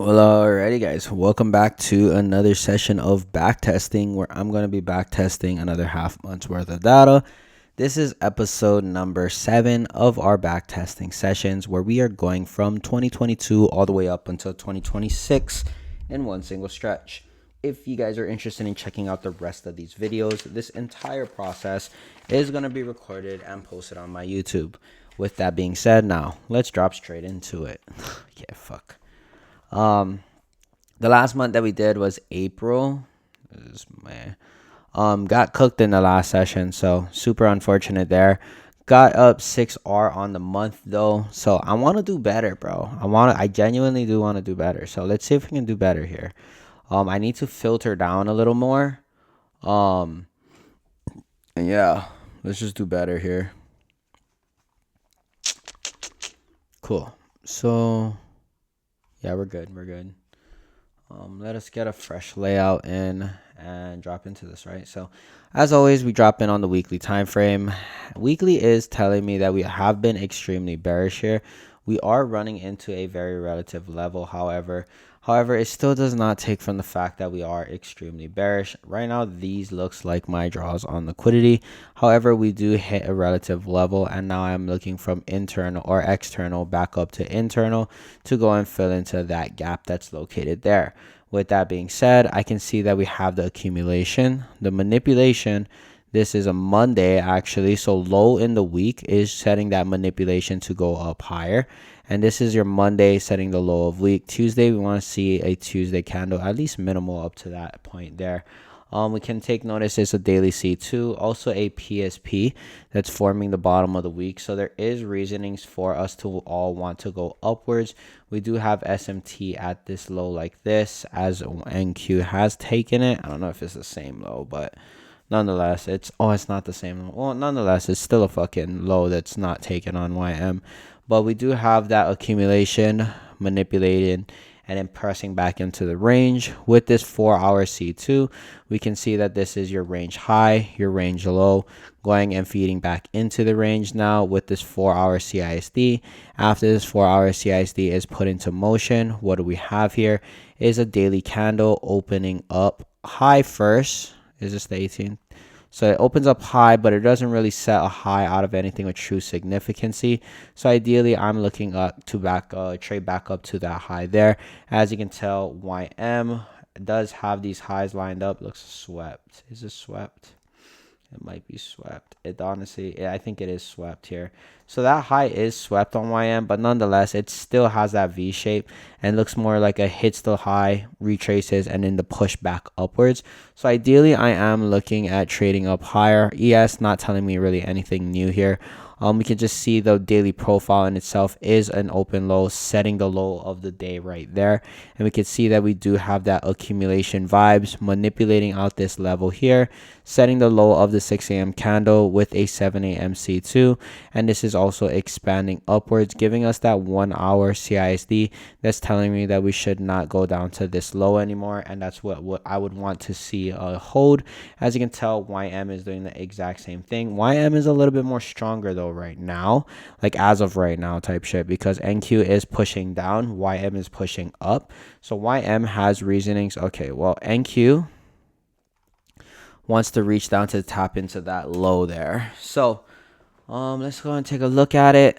Well, alrighty, guys. Welcome back to another session of backtesting where I'm going to be backtesting another half month's worth of data. This is episode number 7 of our backtesting sessions where we are going from 2022 all the way up until 2026 in one single stretch. If you guys are interested in checking out the rest of these videos, this entire process is going to be recorded and posted on my YouTube. With that being said, now let's drop straight into it. Yeah, fuck. The last month that we did was April. Got cooked in the last session, so super unfortunate there. Got up 6R on the month though, so I want to do better, bro. I genuinely do want to do better. So let's see if we can do better here. I need to filter down a little more. Um, and yeah, let's just do better here. Cool. So yeah, we're good. We're good. Let us get a fresh layout in and drop into this, right? So as always, we drop in on the weekly time frame. Weekly is telling me that we have been extremely bearish here. We are running into a very relative level, however, it still does not take from the fact that we are extremely bearish. Right now, these looks like my draws on liquidity. However, we do hit a relative level, and now I'm looking from internal or external back up to internal to go and fill into that gap that's located there. With that being said, I can see that we have the accumulation, the manipulation. This is a Monday actually, so low in the week is setting that manipulation to go up higher. And this is your Monday setting the low of week. Tuesday, we want to see a Tuesday candle, at least minimal up to that point there. We can take notice it's a daily C2, also a PSP that's forming the bottom of the week. So there is reasonings for us to all want to go upwards. We do have SMT at this low like this, as NQ has taken it. I don't know if it's the same low, but nonetheless, it's not the same low. Well, nonetheless, it's still a fucking low that's not taken on YM. But we do have that accumulation manipulated and then pressing back into the range. With this 4-hour C2, we can see that this is your range high, your range low, going and feeding back into the range now with this 4-hour CISD. After this 4-hour CISD is put into motion, what do we have here is a daily candle opening up high first. Is this the 18th? So it opens up high, but it doesn't really set a high out of anything with true significancy. So ideally, I'm looking up to trade back up to that high there. As you can tell, YM does have these highs lined up. Looks swept. Is this swept? It might be swept. I think it is swept here. So that high is swept on YM, but nonetheless, it still has that V shape and looks more like a hits the high, retraces, and then the push back upwards. So ideally, I am looking at trading up higher. ES not telling me really anything new here. We can just see the daily profile in itself is an open low, setting the low of the day right there. And we can see that we do have that accumulation vibes, manipulating out this level here, setting the low of the 6 a.m. candle with a 7 a.m. C2. And this is also expanding upwards, giving us that 1-hour CISD that's telling me that we should not go down to this low anymore. And that's what I would want to see hold. As you can tell, YM is doing the exact same thing. YM is a little bit more stronger though right now, like as of right now type shit, because NQ is pushing down, YM is pushing up. So YM has reasonings. Okay, well, NQ wants to reach down to tap into that low there. So let's go and take a look at it.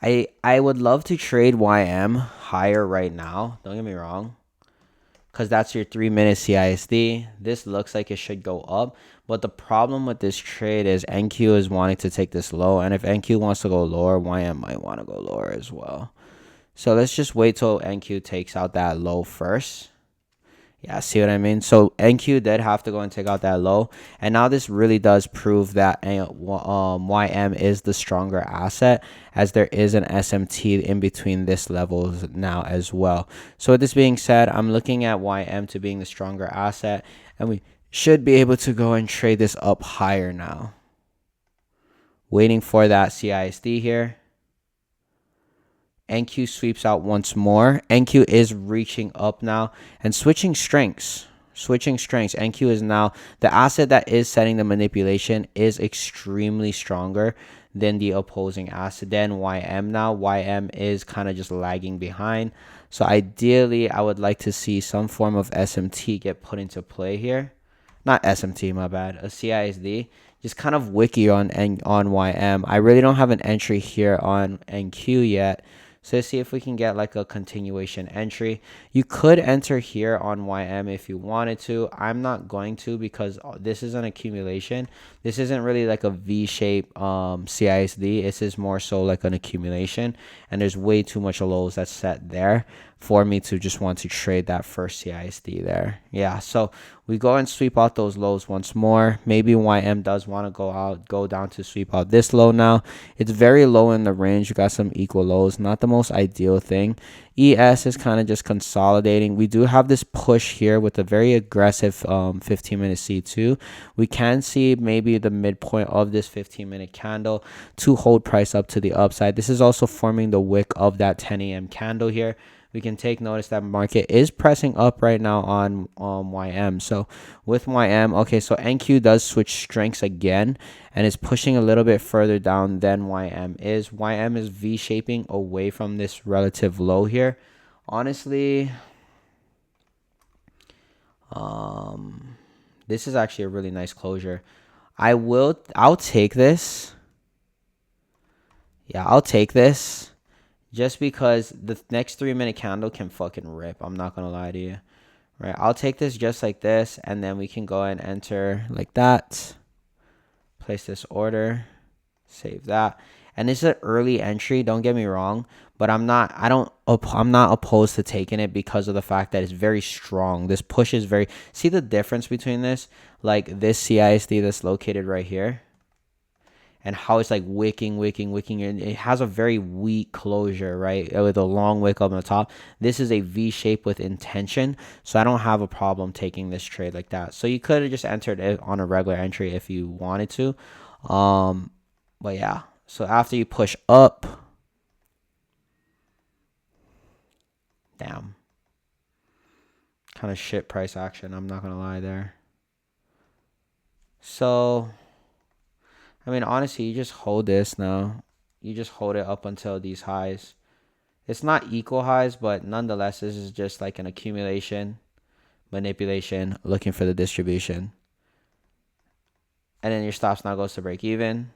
I would love to trade YM higher right now, don't get me wrong, because that's your 3-minute CISD. This looks like it should go up, but the problem with this trade is NQ is wanting to take this low, and if NQ wants to go lower, YM might want to go lower as well. So let's just wait till NQ takes out that low first. Yeah, see what I mean? So NQ did have to go and take out that low. And now this really does prove that YM is the stronger asset, as there is an SMT in between this levels now as well. So with this being said, I'm looking at YM to being the stronger asset, and we should be able to go and trade this up higher now. Waiting for that CISD here. NQ sweeps out once more. NQ is reaching up now and switching strengths. Switching strengths. NQ is now the asset that is setting the manipulation is extremely stronger than the opposing asset. Then YM now. YM is kind of just lagging behind. So ideally, I would like to see some form of SMT get put into play here. Not SMT, my bad. A CISD. Just kind of wiki on YM. I really don't have an entry here on NQ yet. So let's see if we can get like a continuation entry. You could enter here on YM if you wanted to. I'm not going to because this is an accumulation. This isn't really like a V-shape CISD. This is more so like an accumulation. And there's way too much lows that's set there for me to just want to trade that first CISD there. Yeah, so we go and sweep out those lows once more. Maybe YM does want to go down to sweep out this low now. It's very low in the range. You got some equal lows. Not the most ideal thing. ES is kind of just consolidating. We do have this push here with a very aggressive 15-minute C2. We can see maybe the midpoint of this 15-minute candle to hold price up to the upside. This is also forming the wick of that 10 a.m. candle here. We can take notice that market is pressing up right now on YM. So with YM, okay, so NQ does switch strengths again and is pushing a little bit further down than YM is. YM is V-shaping away from this relative low here. Honestly, this is actually a really nice closure. I'll take this. Yeah, I'll take this. Just because the next 3-minute candle can fucking rip. I'm not going to lie to you. Right, I'll take this just like this. And then we can go and enter like that. Place this order. Save that. And this is an early entry. Don't get me wrong. But I'm not opposed to taking it because of the fact that it's very strong. This push is very... See the difference between this? Like this CISD that's located right here. And how it's like wicking, and it has a very weak closure, right? With a long wick up on the top. This is a V shape with intention, so I don't have a problem taking this trade like that. So you could have just entered it on a regular entry if you wanted to, but yeah. So after you push up, damn, kind of shit price action. I'm not gonna lie there. So. I mean, honestly, you just hold this now. You just hold it up until these highs. It's not equal highs, but nonetheless, this is just like an accumulation, manipulation, looking for the distribution. And then your stops now goes to break even.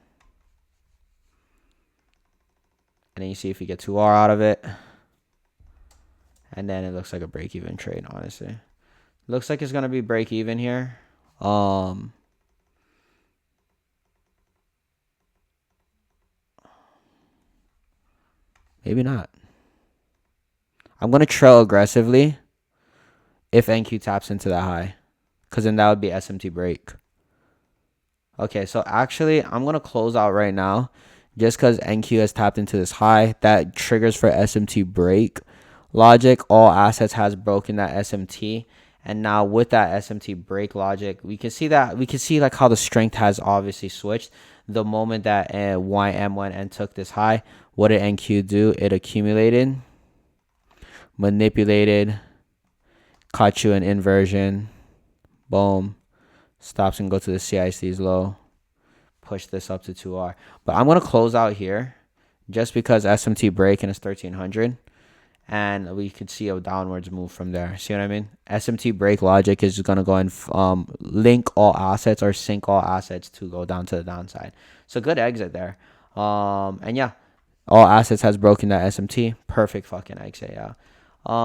And then you see if you get 2R out of it. And then it looks like a break even trade, honestly. Looks like it's going to be break even here. Maybe not. I'm going to trail aggressively if NQ taps into that high. Because then that would be SMT break. Okay, so actually, I'm going to close out right now. Just because NQ has tapped into this high. That triggers for SMT break. Logic, all assets has broken that SMT. And now with that SMT break logic, we can see like how the strength has obviously switched. The moment that YM went and took this high, what did NQ do? It accumulated, manipulated, caught you an inversion, boom, stops and go to the CIC's low, push this up to 2R. But I'm going to close out here just because SMT break and it's 1300. And we could see a downwards move from there. See what I mean? SMT break logic is going to go and link all assets or sync all assets to go down to the downside. So good exit there. And yeah, all assets has broken that SMT. Perfect fucking exit, yeah.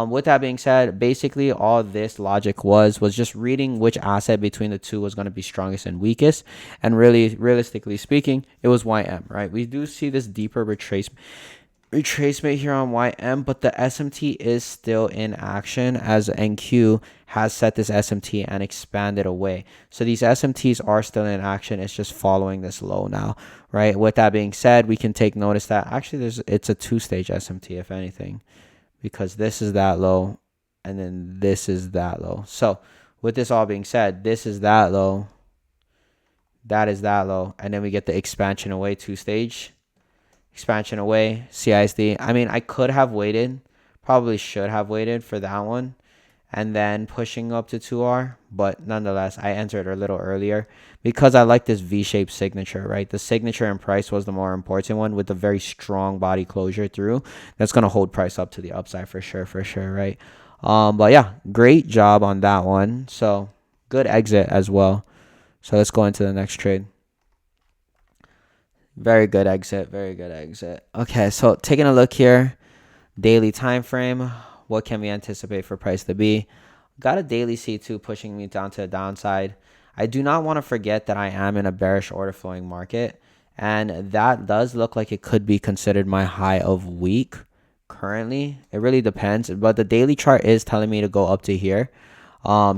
With that being said, basically all this logic was just reading which asset between the two was going to be strongest and weakest. And really, realistically speaking, it was YM, right? We do see this deeper retracement here on YM, but the SMT is still in action as NQ has set this SMT and expanded away. So these SMTs are still in action. It's just following this low now, right? With that being said, we can take notice that actually it's a two-stage SMT, if anything, because this is that low and then this is that low. So with this all being said, this is that low, that is that low, and then we get the expansion away two-stage. Expansion away, CISD. I mean, I could have waited, probably should have waited for that one. and then pushing up to 2R. But nonetheless, I entered a little earlier because I like this V-shaped signature, right? The signature and price was the more important one with a very strong body closure through. That's going to hold price up to the upside for sure, right? But yeah, great job on that one. So good exit as well. So let's go into the next trade. Very good exit. Very good exit. Okay, so taking a look here, daily time frame. What can we anticipate for price to be? Got a daily C2 pushing me down to the downside. I do not want to forget that I am in a bearish order flowing market, and that does look like it could be considered my high of week currently. It really depends, but the daily chart is telling me to go up to here.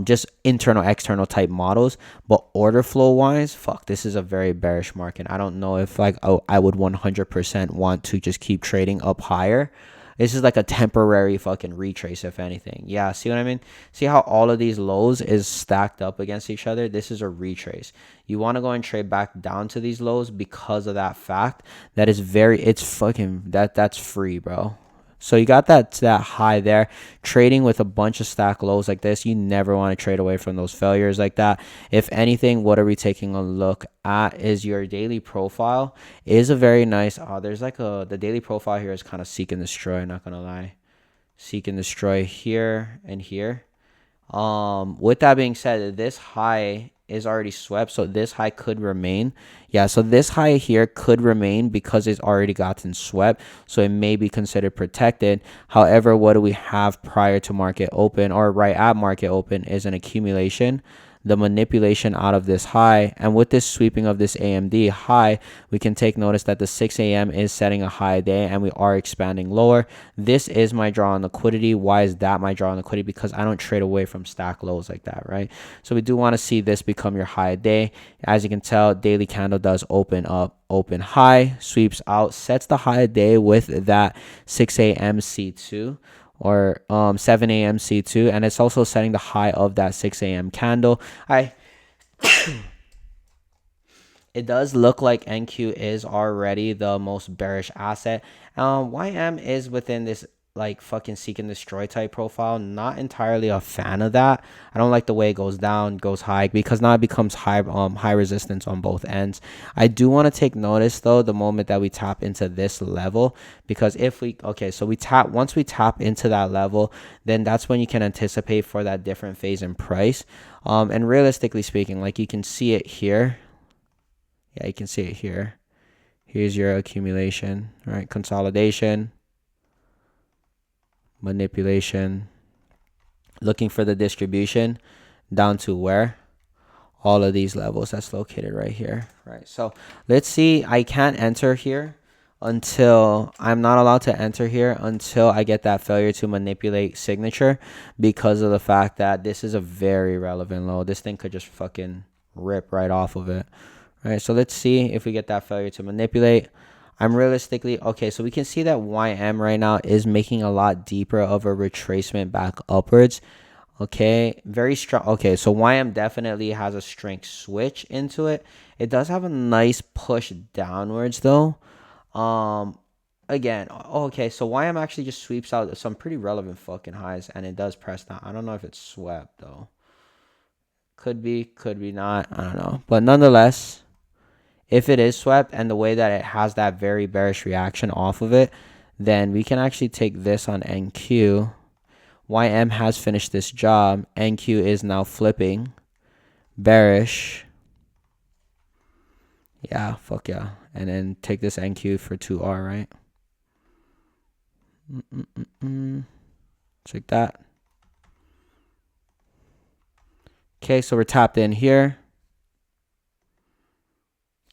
Just internal external type models, but order flow wise, fuck, this is a very bearish market. I don't know if like I would 100% want to just keep trading up higher. This is like a temporary fucking retrace, if anything. Yeah, see what I mean? See how all of these lows is stacked up against each other? This is a retrace. You want to go and trade back down to these lows because of that fact. That is very, it's fucking, that's free, bro. So you got that high there. Trading with a bunch of stack lows like this, you never want to trade away from those failures like that. If anything, what are we taking a look at is your daily profile is a very nice. There's like the daily profile here is kind of seek and destroy. Not gonna lie, seek and destroy here and here. With that being said, this high is already swept, so this high could remain. Yeah, so this high here could remain because it's already gotten swept, so it may be considered protected. However, what do we have prior to market open or right at market open is an accumulation, the manipulation out of this high, and with this sweeping of this AMD high, we can take notice that the 6 a.m. is setting a high day and we are expanding lower. This is my draw on liquidity. Why is that my draw on liquidity? Because I don't trade away from stack lows like that, right? So we do want to see this become your high day. As you can tell, daily candle does open up, open high, sweeps out, sets the high day with that 6 a.m. C2 or 7 a.m. C2, and it's also setting the high of that 6 a.m. candle. It does look like NQ is already the most bearish asset. YM is within this like fucking seek and destroy type profile. Not entirely a fan of that. I don't like the way it goes down, goes high, because now it becomes high resistance on both ends. I do want to take notice though the moment that we tap into this level, because if we so once we tap into that level, then that's when you can anticipate for that different phase in price. And realistically speaking, like you can see it here. Yeah, you can see it here. Here's your accumulation, right? Consolidation, manipulation, looking for the distribution down to where? All of these levels. That's located right here, right? So let's see. I can't enter here until I'm not allowed to enter here until I get that failure to manipulate signature, because of the fact that this is a very relevant low. This thing could just fucking rip right off of it. All right, so let's see if we get that failure to manipulate. I'm realistically, so we can see that YM right now is making a lot deeper of a retracement back upwards. Okay, very strong. Okay, so YM definitely has a strength switch into it. It does have a nice push downwards though. Again, so YM actually just sweeps out some pretty relevant fucking highs, and it does press down. I don't know if it's swept though. Could be not. I don't know, but nonetheless, if it is swept and the way that it has that very bearish reaction off of it, then we can actually take this on NQ. YM has finished this job. NQ is now flipping bearish. Yeah, fuck yeah. And then take this NQ for 2R, right? Check that. Okay, so we're tapped in here.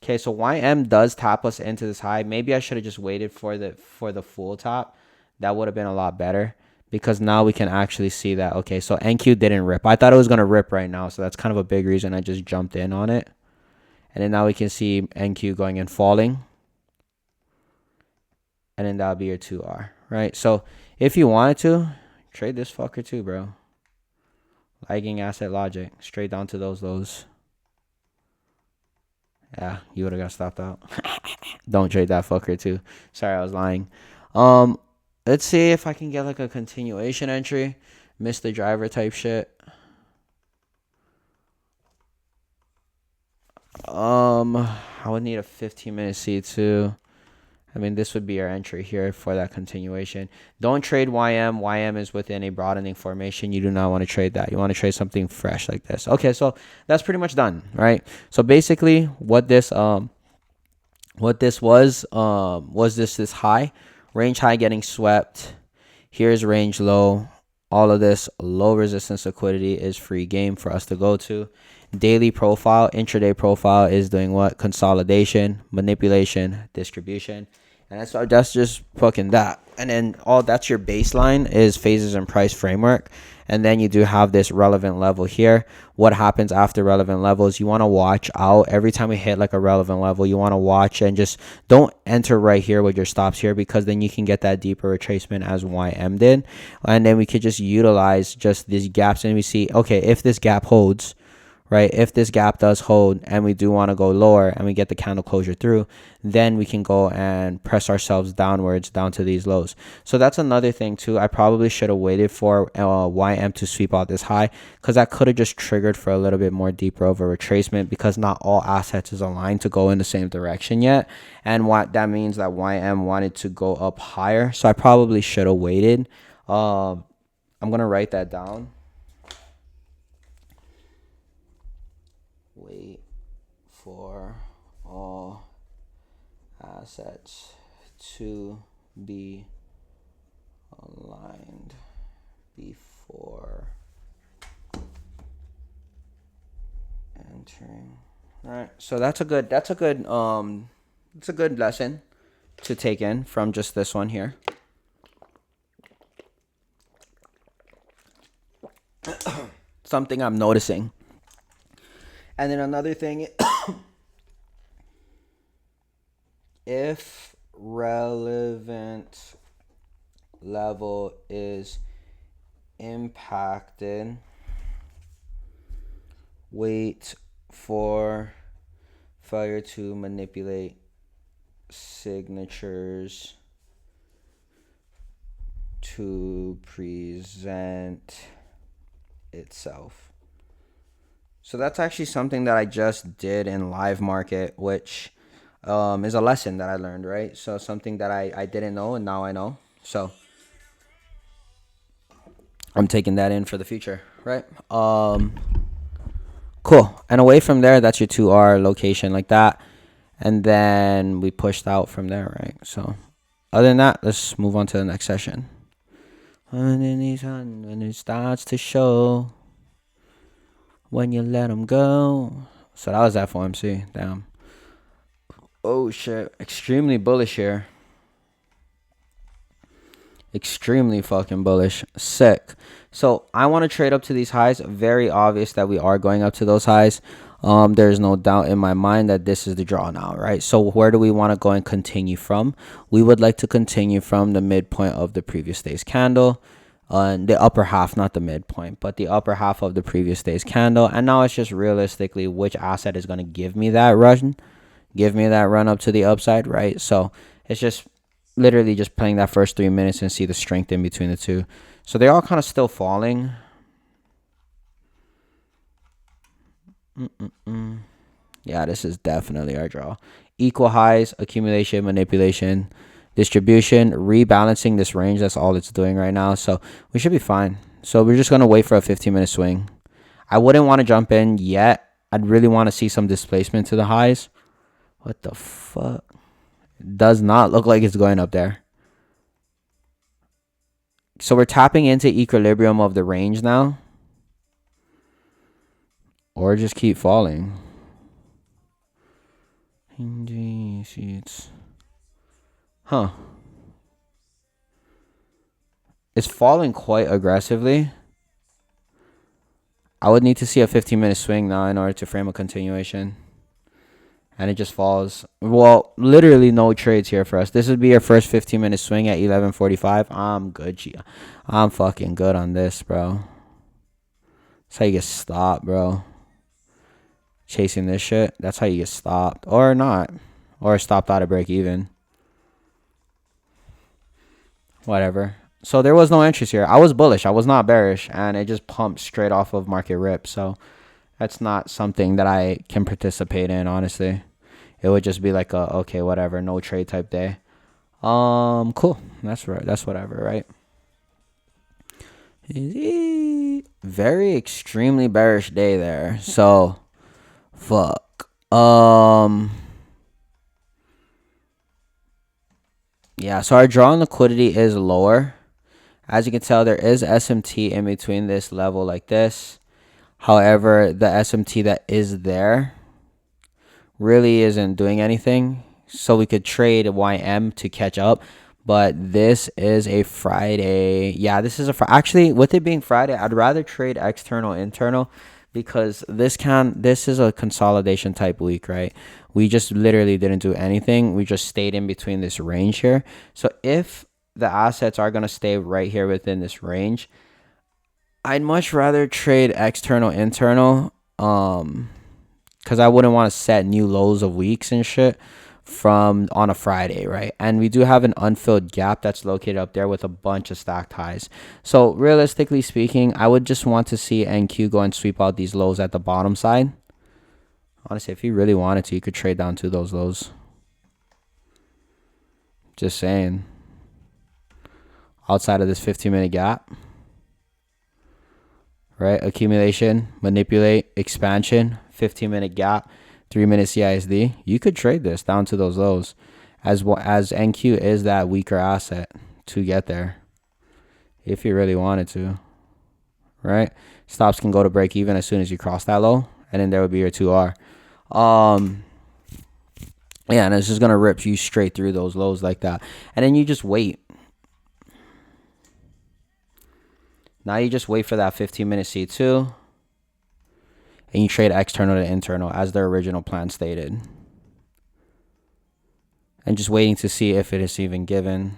Okay, so YM does tap us into this high. Maybe I should have just waited for the full top. That would have been a lot better, because now we can actually see that. Okay, so NQ didn't rip. I thought it was going to rip right now, so that's kind of a big reason I just jumped in on it. And then now we can see NQ going and falling. And then that'll be your 2R, right? So if you wanted to, trade this fucker too, bro. Lagging asset logic. Straight down to those lows. Yeah, you would have got stopped out. Don't trade that fucker too. Sorry, I was lying. Let's see if I can get like a continuation entry. Miss the driver type shit. I would need a 15-minute C2. I mean, this would be our entry here for that continuation. Don't trade YM. YM is within a broadening formation. You do not want to trade that. You want to trade something fresh like this. Okay, so that's pretty much done, right? So basically, what this was this high, range high getting swept. Here's range low. All of this low resistance liquidity is free game for us to go to. Daily profile, intraday profile is doing what? Consolidation, manipulation, distribution. And that's just fucking that. And then all that's your baseline is phases and price framework. And then you do have this relevant level here. What happens after relevant levels? You want to watch out every time we hit like a relevant level. You want to watch and just don't enter right here with your stops here, because then you can get that deeper retracement as YM did. And then we could just utilize just these gaps, and we see, okay, if this gap holds, right? If this gap does hold and we do want to go lower and we get the candle closure through, then we can go and press ourselves downwards down to these lows. So that's another thing too. I probably should have waited for YM to sweep out this high, because that could have just triggered for a little bit more deeper of a retracement, because not all assets is aligned to go in the same direction yet. And what that means that YM wanted to go up higher. So I probably should have waited. I'm going to write that down. Wait for all assets to be aligned before entering. All right, so that's a good lesson to take in from just this one here. Something I'm noticing. And then another thing, if relevant level is impacted, wait for failure to manipulate signatures to present itself. So that's actually something that I just did in live market, which is a lesson that I learned, right? So something that I didn't know, and now I know. So I'm taking that in for the future, right? Cool. And away from there, that's your 2R location like that. And then we pushed out from there, right? So other than that, let's move on to the next session. When it starts to show, when you let them go. So that was FOMC. Damn. Oh, shit. Extremely bullish here. Extremely fucking bullish. Sick. So I want to trade up to these highs. Very obvious that we are going up to those highs. There's no doubt in my mind that this is the draw now, right? So where do we want to go and continue from? We would like to continue from the midpoint of the previous day's candle. The upper half, not the midpoint, but the upper half of the previous day's candle. And now it's just realistically which asset is going to give me that run up to the upside, right? So it's just literally just playing that first 3 minutes and see the strength in between the two. So they're all kind of still falling. Yeah, this is definitely our draw. Equal highs, accumulation, manipulation, distribution, rebalancing this range. That's all it's doing right now. So we should be fine. So we're just going to wait for a 15-minute swing. I wouldn't want to jump in yet. I'd really want to see some displacement to the highs. What the fuck? It does not look like it's going up there. So we're tapping into equilibrium of the range now. Or just keep falling. Huh. It's falling quite aggressively. I would need to see a 15-minute swing now in order to frame a continuation. And it just falls. Well, literally no trades here for us. This would be your first 15-minute swing at 11:45. I'm good. I'm fucking good on this, bro. That's how you get stopped, bro. Chasing this shit. That's how you get stopped. Or not. Or stopped out of break even. Whatever. So there was no entries here. I was bullish. I was not bearish, and it just pumped straight off of market rip. So that's not something that I can participate in, honestly. It would just be like a okay, whatever, no trade type day. Cool. That's right. That's whatever, right? Very extremely bearish day there. So fuck. Yeah, so our draw on liquidity is lower. As you can tell, there is SMT in between this level like this. However, the SMT that is there really isn't doing anything. So we could trade YM to catch up. But this is a Friday. Yeah, this is actually, with it being Friday, I'd rather trade external internal, because this is a consolidation type week, right? We just literally didn't do anything. We just stayed in between this range here. So if the assets are going to stay right here within this range, I'd much rather trade external internal, because I wouldn't want to set new lows of weeks and shit from on a Friday, right? And we do have an unfilled gap that's located up there with a bunch of stacked highs. So realistically speaking, I would just want to see NQ go and sweep out these lows at the bottom side. Honestly, if you really wanted to, you could trade down to those lows. Just saying. Outside of this 15-minute gap. Right? Accumulation, manipulate, expansion, 15-minute gap, 3-minute CISD. You could trade this down to those lows, as well as NQ is that weaker asset to get there if you really wanted to, right? Stops can go to break even as soon as you cross that low, and then there would be your 2R. Yeah, and it's just gonna rip you straight through those lows like that, and then you just wait. Now you just wait for that 15-minute C2, and you trade external to internal as the original plan stated. And just waiting to see if it is even given.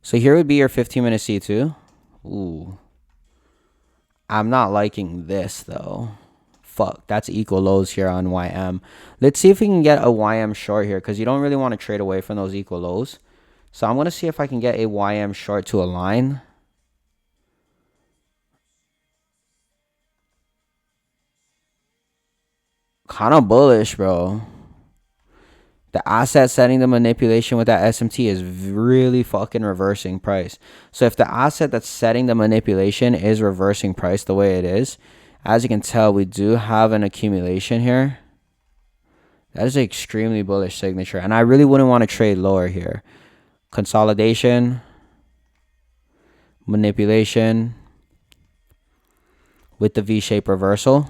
So here would be your 15-minute C2. Ooh. I'm not liking this, though. Fuck, that's equal lows here on YM. Let's see if we can get a YM short here, because you don't really want to trade away from those equal lows. So I'm going to see if I can get a YM short to align. Kind of bullish, bro. The asset setting the manipulation with that SMT is really fucking reversing price. So if the asset that's setting the manipulation is reversing price the way it is, as you can tell, we do have an accumulation here. That is an extremely bullish signature. And I really wouldn't want to trade lower here. Consolidation. Manipulation. With the V-shape reversal.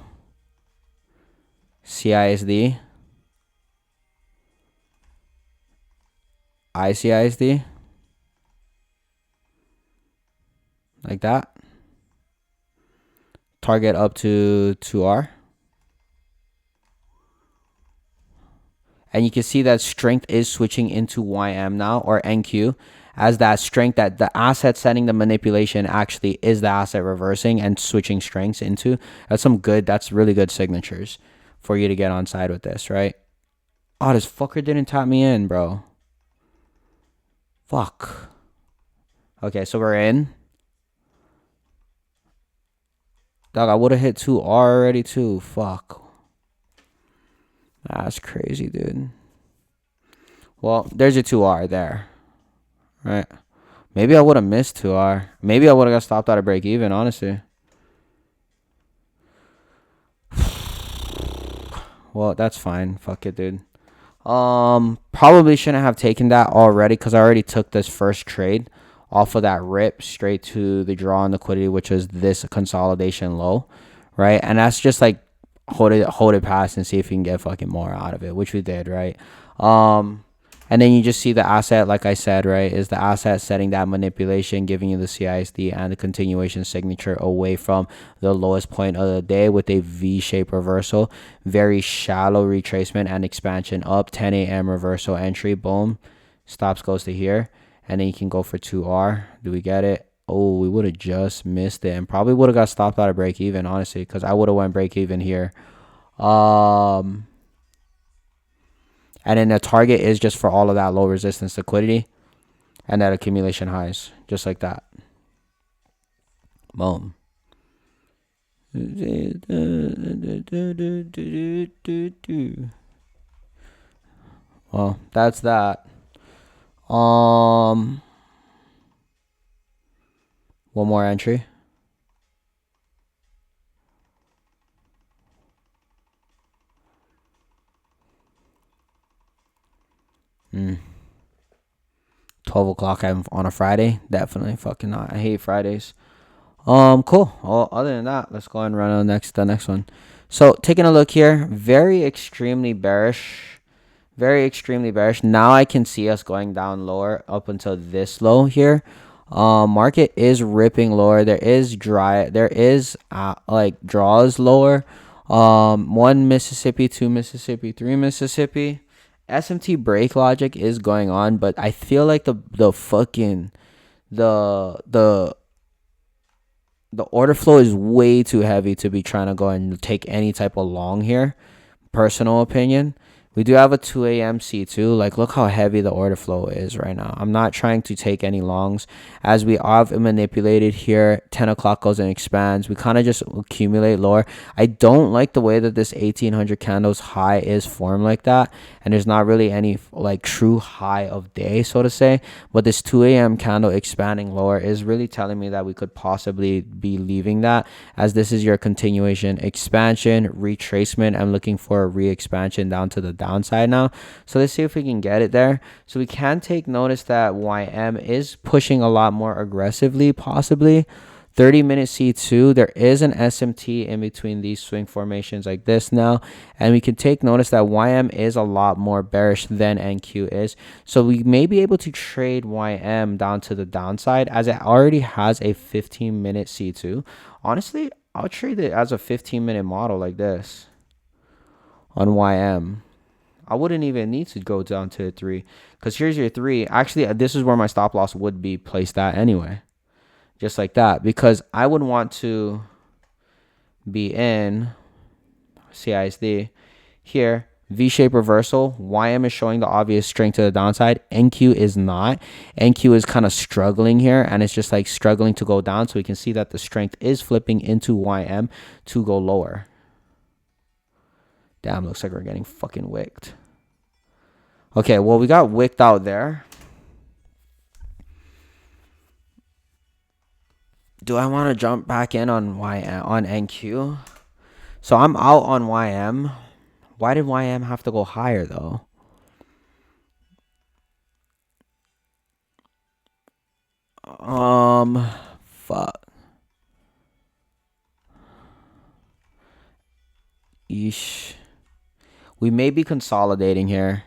CISD. ICISD. Like that. Target up to 2R. And you can see that strength is switching into YM now, or NQ, as that strength, that the asset setting the manipulation actually is the asset reversing and switching strengths into. That's really good signatures for you to get on side with this, right? Oh, this fucker didn't tap me in, bro. Fuck. Okay, so we're in. Dog, I would have hit 2R already too. Fuck. That's crazy, dude. Well, there's your 2R there. Right. Maybe I would have missed 2R. Maybe I would have got stopped out of break even, honestly. Well, that's fine. Fuck it, dude. Probably shouldn't have taken that already, because I already took this first trade off of that rip straight to the draw on liquidity, which is this consolidation low, right? And that's just like hold it past and see if you can get fucking more out of it, which we did, right? And then you just see the asset, like I said, right, is the asset setting that manipulation, giving you the CISD and the continuation signature away from the lowest point of the day with a V-shaped reversal. Very shallow retracement and expansion up. 10 a.m. reversal entry. Boom. Stops goes to here. And then you can go for 2R. Do we get it? Oh, we would have just missed it. And probably would have got stopped out of break even, honestly, because I would have went break even here. And then the target is just for all of that low resistance liquidity. and at accumulation highs, just like that. Boom. Well, that's that. One more entry. Mm. 12 o'clock on a Friday. Definitely fucking not. I hate Fridays. Cool. Well, other than that, let's go ahead and run on the next one. So taking a look here, very extremely bearish. Very extremely bearish. Now I can see us going down lower up until this low here. Market is ripping lower. There is like draws lower. 1 Mississippi, 2 Mississippi, 3 Mississippi. SMT break logic is going on, but I feel like the fucking the order flow is way too heavy to be trying to go and take any type of long here. Personal opinion. We do have a 2 a.m. C2. Like, look how heavy the order flow is right now. I'm not trying to take any longs. As we have manipulated here, 10 o'clock goes and expands. We kind of just accumulate lower. I don't like the way that this 1800 candles high is formed like that. And there's not really any, like, true high of day, so to say. But this 2 a.m. candle expanding lower is really telling me that we could possibly be leaving that, as this is your continuation expansion, retracement. I'm looking for a re-expansion down to the downside now. So let's see if we can get it there. So we can take notice that YM is pushing a lot more aggressively, possibly. 30-minute C2, there is an SMT in between these swing formations like this now, and we can take notice that YM is a lot more bearish than NQ is. So we may be able to trade YM down to the downside, as it already has a 15-minute C2. Honestly, I'll trade it as a 15-minute model like this on YM. I wouldn't even need to go down to a 3, because here's your 3. Actually, this is where my stop loss would be placed at anyway. Just like that, because I would want to be in CISD here, V-shape reversal. YM is showing the obvious strength to the downside. NQ is not. NQ is kind of struggling here, and it's just like struggling to go down. So we can see that the strength is flipping into YM to go lower. Damn, looks like we're getting fucking wicked. Okay, well, we got wicked out there. Do I want to jump back in on NQ? So I'm out on YM. Why did YM have to go higher though? Fuck. Yeesh. We may be consolidating here.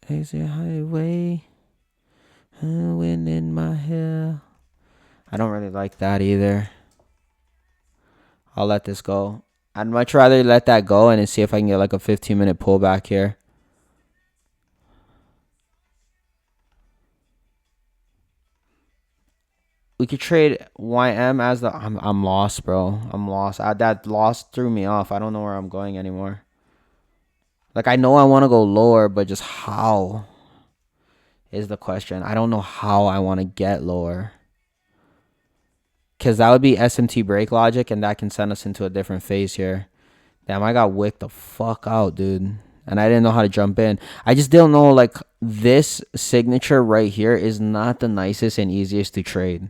Exit highway. Wind in my hair. I don't really like that either. I'll let this go. I'd much rather let that go and see if I can get like a 15-minute pullback here. We could trade YM as the... I'm lost, bro. I'm lost. That loss threw me off. I don't know where I'm going anymore. Like, I know I want to go lower, but just how is the question. I don't know how I want to get lower. Because that would be SMT break logic, and that can send us into a different phase here. Damn, I got wicked the fuck out, dude. And I didn't know how to jump in. I just didn't know, like, this signature right here is not the nicest and easiest to trade.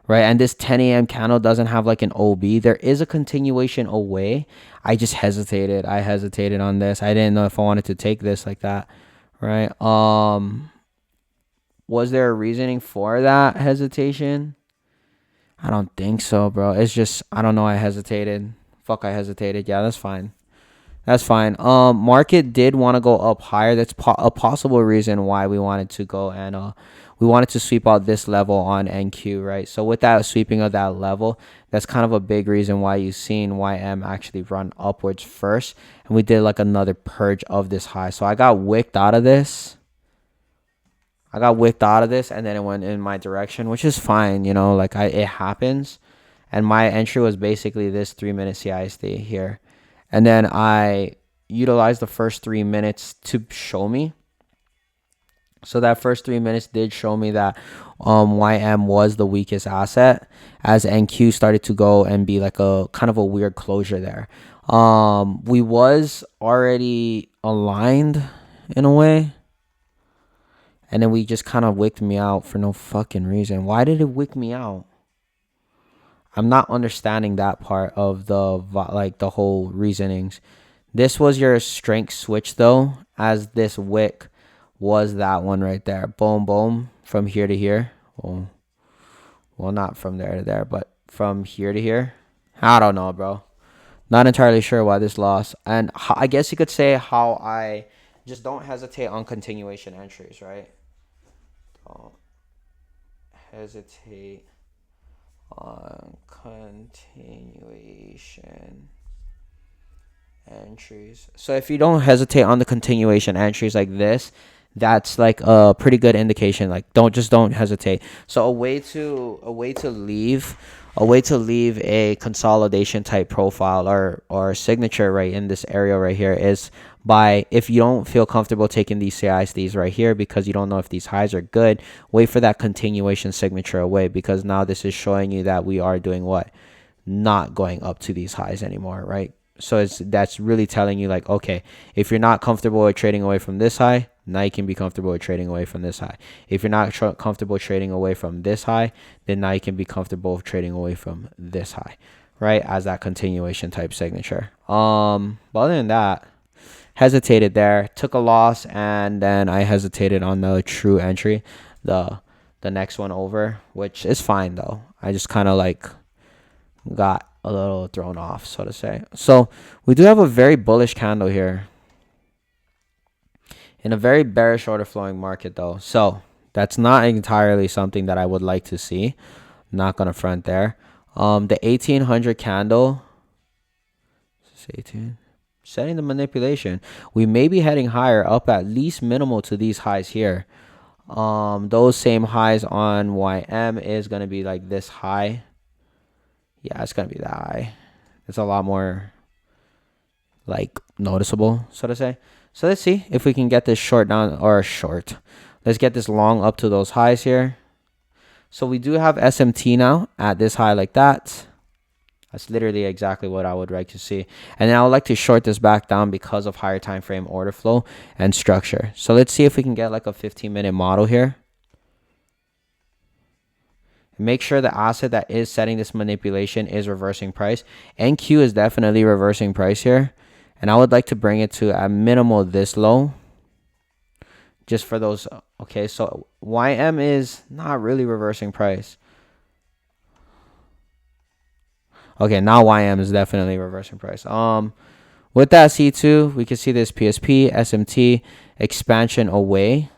Right? And this 10 a.m. candle doesn't have, like, an OB. There is a continuation away. I just hesitated. I hesitated on this. I didn't know if I wanted to take this like that. Right? Was there a reasoning for that hesitation? I don't think so, bro. It's just, I don't know. I hesitated. Fuck, I hesitated. Yeah, that's fine. That's fine. Market did want to go up higher. That's a possible reason why we wanted to go and we wanted to sweep out this level on NQ, right? So with that sweeping of that level, that's kind of a big reason why you've seen YM actually run upwards first, and we did like another purge of this high. So I got wicked out of this. And then it went in my direction, which is fine, you know, like it happens. And my entry was basically this 3-minute CISD here. And then I utilized the first 3 minutes to show me So that first 3 minutes did show me that YM was the weakest asset, as NQ started to go and be like a kind of a weird closure there. We was already aligned in a way, and then we just kind of wicked me out for no fucking reason. Why did it wick me out? I'm not understanding that part of the whole reasonings. This was your strength switch though, as this wick was that one right there. Boom, boom, from here to here. Well, not from there to there, but from here to here. I don't know, bro. Not entirely sure why this lost. And I guess you could say how I just don't hesitate on continuation entries, right? Don't hesitate on continuation entries. So if you don't hesitate on the continuation entries like this, that's like a pretty good indication. Like don't hesitate. So a way to leave a consolidation type profile or signature right in this area right here is by, if you don't feel comfortable taking these CISDs right here because you don't know if these highs are good, wait for that continuation signature away, because now this is showing you that we are doing what? Not going up to these highs anymore, right? So that's really telling you like, okay, if you're not comfortable with trading away from this high, now you can be comfortable with trading away from this high. If you're not comfortable trading away from this high, then now you can be comfortable with trading away from this high, right? As that continuation type signature. But other than that, hesitated there, took a loss, and then I hesitated on the true entry, the next one over, which is fine though. I just kind of like got a little thrown off, so to say. So we do have a very bullish candle here in a very bearish order flowing market though. So that's not entirely something that I would like to see. Not gonna front there. The 1800 candle, 18, setting the manipulation. We may be heading higher up, at least minimal to these highs here. Those same highs on YM is gonna be like this high. Yeah, it's gonna be that high. It's a lot more like noticeable, so to say. So let's see if we can get this short down, or short. Let's get this long up to those highs here. So we do have SMT now at this high like that. That's literally exactly what I would like to see. And then I would like to short this back down because of higher time frame order flow and structure. So let's see if we can get like a 15-minute model here. Make sure the asset that is setting this manipulation is reversing price. NQ is definitely reversing price here. And I would like to bring it to a minimal this low. Just for those. Okay, so YM is not really reversing price. Okay, now YM is definitely reversing price. With that C2, we can see this PSP, SMT, expansion away.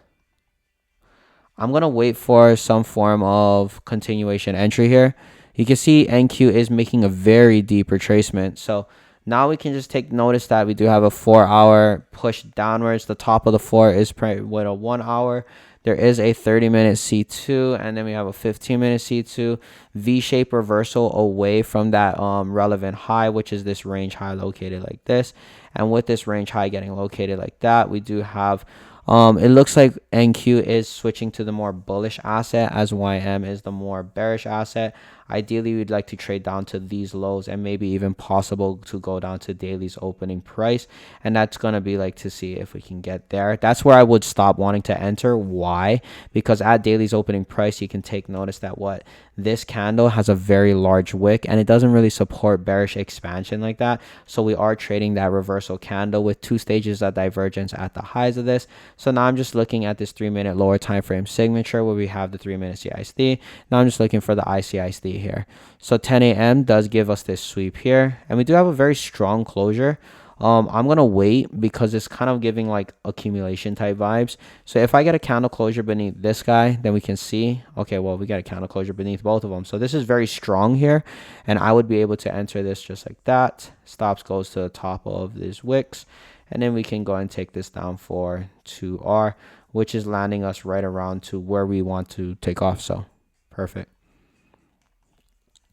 I'm going to wait for some form of continuation entry here. You can see NQ is making a very deep retracement. So now we can just take notice that we do have a 4-hour push downwards. The top of the 4 is with a 1 hour. There is a 30-minute C2, and then we have a 15-minute C2. V-shape reversal away from that relevant high, which is this range high located like this. And with this range high getting located like that, we do have it looks like NQ is switching to the more bullish asset, as YM is the more bearish asset. Ideally, we'd like to trade down to these lows, and maybe even possible to go down to daily's opening price. And that's going to be like to see if we can get there. That's where I would stop wanting to enter. Why? Because at daily's opening price, you can take notice that what this candle has a very large wick, and it doesn't really support bearish expansion like that. So we are trading that reversal candle with 2 stages of divergence at the highs of this. So now I'm just looking at this 3-minute lower time frame signature where we have the 3-minute CISD. Now I'm just looking for the ICISD here. So 10 a.m. does give us this sweep here, and we do have a very strong closure. I'm gonna wait because it's kind of giving like accumulation type vibes. So if I get a candle closure beneath this guy, then we can see, okay, well, we got a candle closure beneath both of them. So this is very strong here, and I would be able to enter this just like that. Stops goes to the top of these wicks, and then we can go and take this down for 2R, which is landing us right around to where we want to take off. So perfect.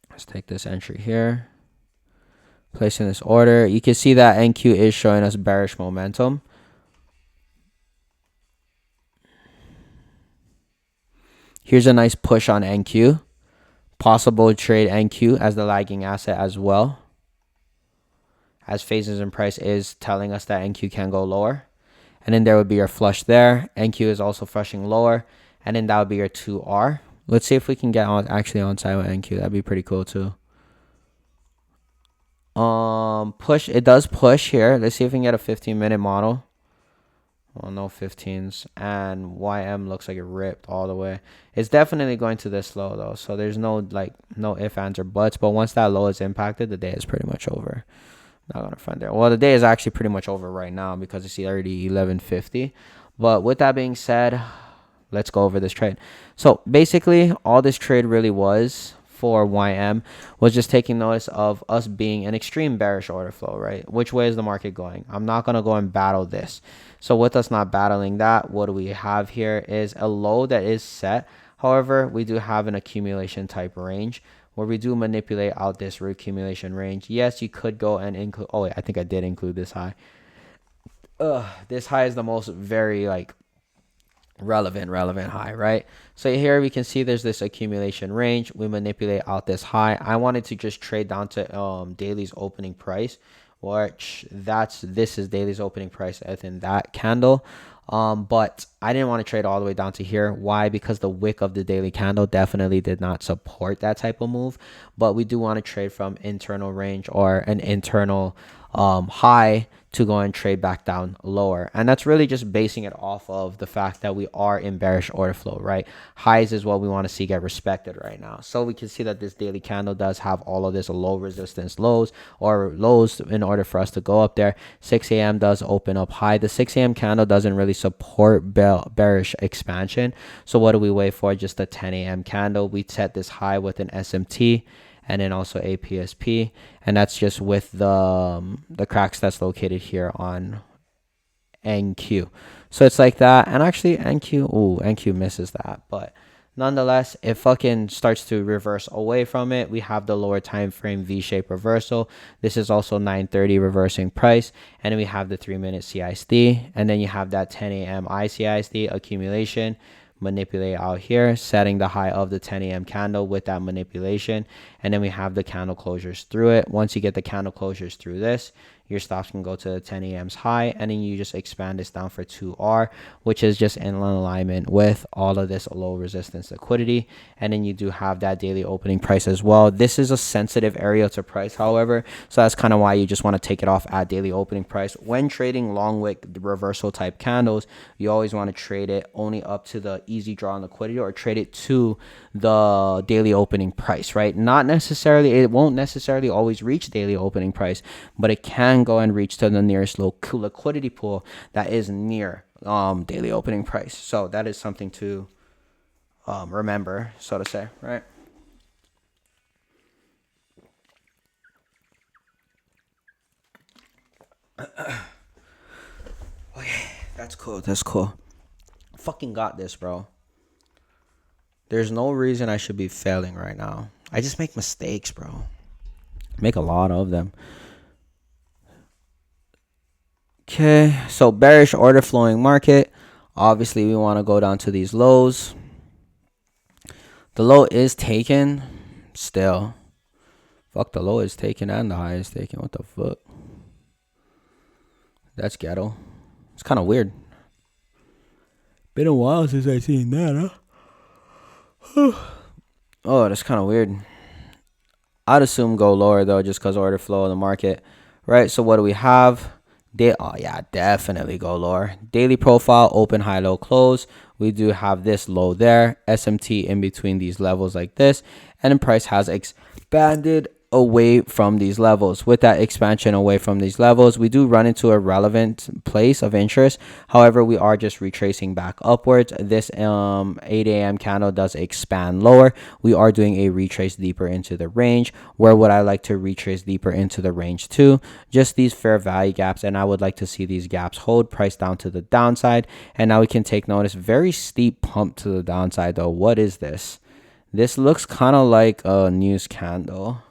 Let's take this entry here. Placing this order. You can see that NQ is showing us bearish momentum. Here's a nice push on NQ. Possible trade NQ as the lagging asset as well, as phases in price is telling us that NQ can go lower. And then there would be your flush there. NQ is also flushing lower. And then that would be your 2R. Let's see if we can get on actually on side with NQ. That'd be pretty cool too. Push. It does push here. Let's see if we can get a 15-minute model. Well, no 15s. And YM looks like it ripped all the way. It's definitely going to this low though. So there's no if, ands, or buts. But once that low is impacted, the day is pretty much over. Not gonna find there. Well, the day is actually pretty much over right now because it's already 11:50. But with that being said, let's go over this trade. So basically, all this trade really was for YM was just taking notice of us being an extreme bearish order flow, right? Which way is the market going? I'm not gonna go and battle this. So with us not battling that, what do we have here is a low that is set. However, we do have an accumulation type range where we do manipulate out this reaccumulation range. Yes, you could go and include, oh wait, I think I did include this high. This high is the most very relevant high, right? So here we can see there's this accumulation range. We manipulate out this high. I wanted to just trade down to daily's opening price, which this is daily's opening price within that candle. But I didn't want to trade all the way down to here. Why? Because the wick of the daily candle definitely did not support that type of move. But we do want to trade from internal range or an internal high to go and trade back down lower. And that's really just basing it off of the fact that we are in bearish order flow, right? Highs is what we want to see get respected right now. So we can see that this daily candle does have all of this low resistance lows or lows in order for us to go up there. 6 a.m. does open up high. The 6 a.m. candle doesn't really support bearish expansion. So what do we wait for? Just a 10 a.m. candle. We set this high with an SMT and then also a PSP, and that's just with the cracks that's located here on NQ. So it's like that, and actually NQ misses that, but nonetheless, it fucking starts to reverse away from it. We have the lower time frame V-shape reversal. This is also 9:30 reversing price, and then we have the 3-minute CISD, and then you have that 10 a.m. ICISD accumulation. Manipulate out here, setting the high of the 10 a.m. candle with that manipulation, and then we have the candle closures through it. Once you get the candle closures through this, your stops can go to the 10 a.m.'s high, and then you just expand this down for 2R, which is just in alignment with all of this low resistance liquidity. And then you do have that daily opening price as well. This is a sensitive area to price, however, so that's kind of why you just want to take it off at daily opening price. When trading long wick reversal type candles, you always want to trade it only up to the easy draw on liquidity, or trade it to the daily opening price, right? Not necessarily, it won't necessarily always reach daily opening price, but it can go and reach to the nearest low liquidity pool that is near daily opening price. So that is something to remember, so to say, right? Okay, that's cool. Fucking got this, bro. There's no reason I should be failing right now. I just make mistakes, bro. Make a lot of them. Okay, so bearish order flowing market. Obviously, we want to go down to these lows. The low is taken still. Fuck, the low is taken and the high is taken. What the fuck? That's ghetto. It's kind of weird. Been a while since I seen that, huh? Oh, that's kind of weird. I'd assume go lower, though, just because order flow in the market. Right, so what do we have? Oh yeah, definitely go lower. Daily profile, open, high, low, close. We do have this low there, SMT in between these levels like this, and then price has expanded away from these levels. With that expansion away from these levels, we do run into a relevant place of interest. However, we are just retracing back upwards. This 8 a.m. candle does expand lower. We are doing a retrace deeper into the range. Where would I like to retrace deeper into the range to? Just these fair value gaps, and I would like to see these gaps hold price down to the downside. And now we can take notice, very steep pump to the downside though. What is this? This looks kind of like a news candle.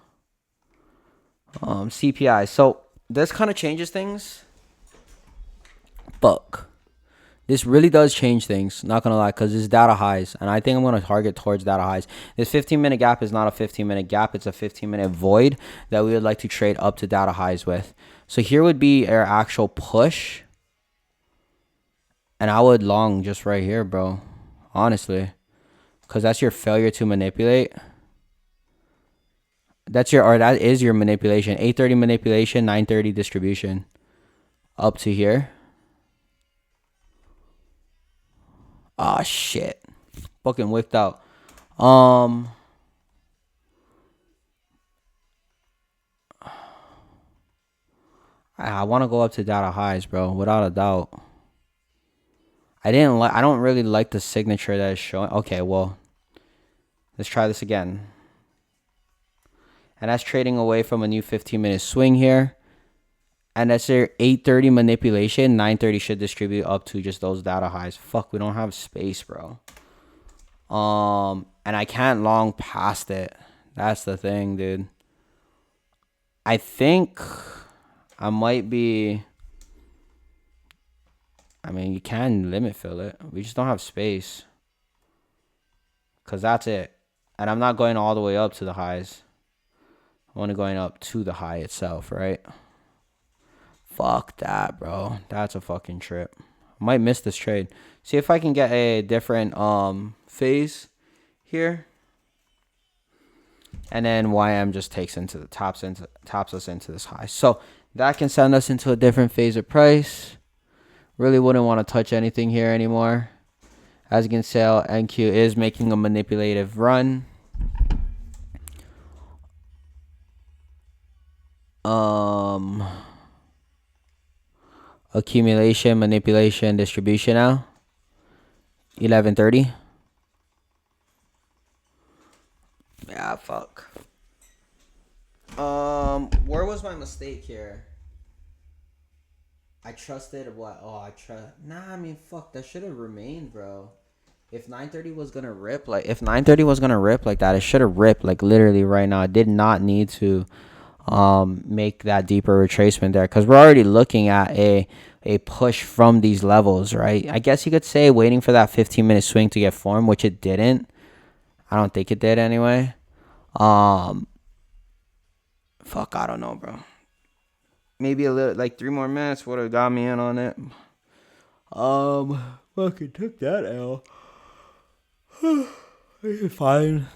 CPI. So this kind of changes things. Fuck. This really does change things, not gonna lie, because it's data highs, and I think I'm gonna target towards data highs. This 15-minute gap is not a 15-minute gap, it's a 15-minute void that we would like to trade up to data highs with. So here would be our actual push, and I would long just right here, bro, honestly, because that's your failure to manipulate. That is your manipulation. 830 manipulation, 930 distribution up to here. Ah, shit. Fucking whipped out. I want to go up to data highs, bro, without a doubt. I don't really like the signature that is showing. Okay, well, let's try this again. And that's trading away from a new 15-minute swing here. And that's their 830 manipulation. 930 should distribute up to just those data highs. Fuck, we don't have space, bro. And I can't long past it. That's the thing, dude. I think I might be. I mean, you can limit fill it. We just don't have space. Because that's it. And I'm not going all the way up to the highs. I'm only going up to the high itself, right? Fuck that, bro. That's a fucking trip. I might miss this trade. See if I can get a different phase here. And then YM just takes into the tops us into this high. So that can send us into a different phase of price. Really wouldn't want to touch anything here anymore. As you can see, NQ is making a manipulative run. Accumulation, manipulation, distribution now. 1130. Yeah, fuck. Where was my mistake here? I trusted what? Oh, Nah, I mean, fuck. That should have remained, bro. If 930 was gonna rip, like that, it should have ripped like literally right now. I did not need to make that deeper retracement there because we're already looking at a push from these levels, right? I guess you could say waiting for that 15-minute swing to get formed, which it didn't. I don't think it did anyway. Fuck, I don't know, bro. Maybe a little, like 3 more minutes would have got me in on it. Fucking took that L. Fine.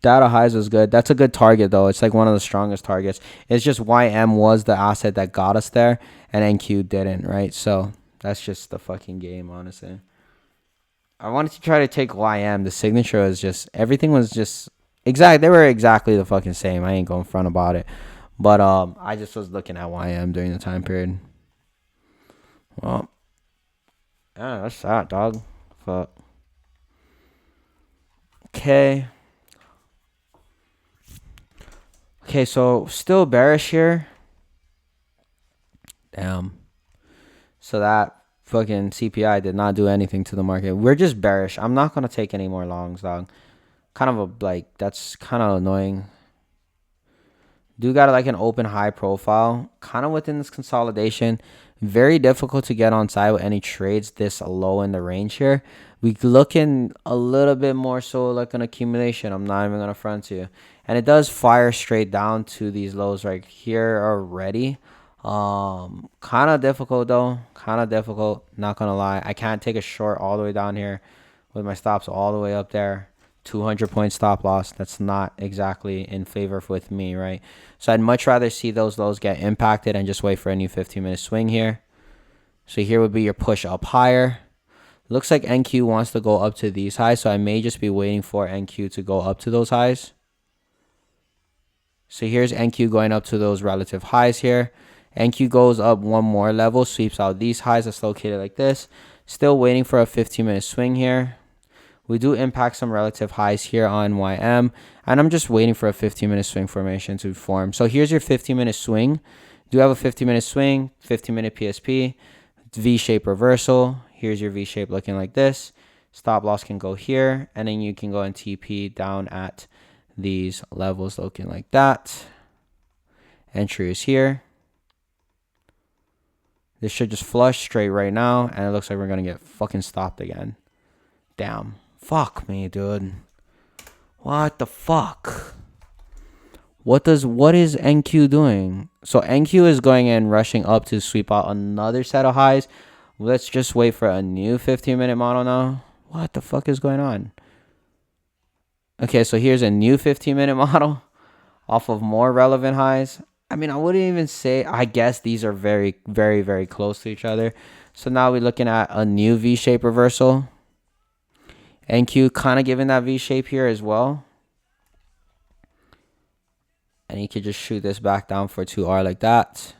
Data highs was good. That's a good target, though. It's like one of the strongest targets. It's just YM was the asset that got us there, and NQ didn't, right? So that's just the fucking game, honestly. I wanted to try to take YM. The signature was just, everything was just exact. They were exactly the fucking same. I ain't going front about it. But I just was looking at YM during the time period. Well, yeah, that's that, dog. Fuck. Okay. Okay, so still bearish here. Damn. So that fucking CPI did not do anything to the market. We're just bearish. I'm not going to take any more longs, dog. Kind of that's kind of annoying. Do got like an open high profile. Kind of within this consolidation. Very difficult to get on side with any trades this low in the range here. We looking a little bit more so like an accumulation. I'm not even going to front to you. And it does fire straight down to these lows right here already. Kind of difficult though. Kind of difficult. Not going to lie. I can't take a short all the way down here with my stops all the way up there. 200-point stop loss. That's not exactly in favor with me, right? So I'd much rather see those lows get impacted and just wait for a new 15-minute swing here. So here would be your push up higher. Looks like NQ wants to go up to these highs, so I may just be waiting for NQ to go up to those highs. So here's NQ going up to those relative highs here. NQ goes up one more level, sweeps out these highs that's located like this. Still waiting for a 15-minute swing here. We do impact some relative highs here on YM. And I'm just waiting for a 15-minute swing formation to form. So here's your 15-minute swing. Do have a 15-minute swing, 15-minute PSP, V-shape reversal. Here's your V-shape looking like this. Stop loss can go here. And then you can go and TP down at these levels looking like that. Entry is here. This should just flush straight right now, and it looks like we're gonna get fucking stopped again. Damn. Fuck me, dude. What the fuck? What is NQ doing? So NQ is going in, rushing up to sweep out another set of highs. Let's just wait for a new 15-minute model now. What the fuck is going on? Okay, so here's a new 15-minute model off of more relevant highs. I mean, I wouldn't even say, I guess these are very, very, very close to each other. So now we're looking at a new V-shape reversal. NQ kind of giving that V-shape here as well. And you could just shoot this back down for 2R like that.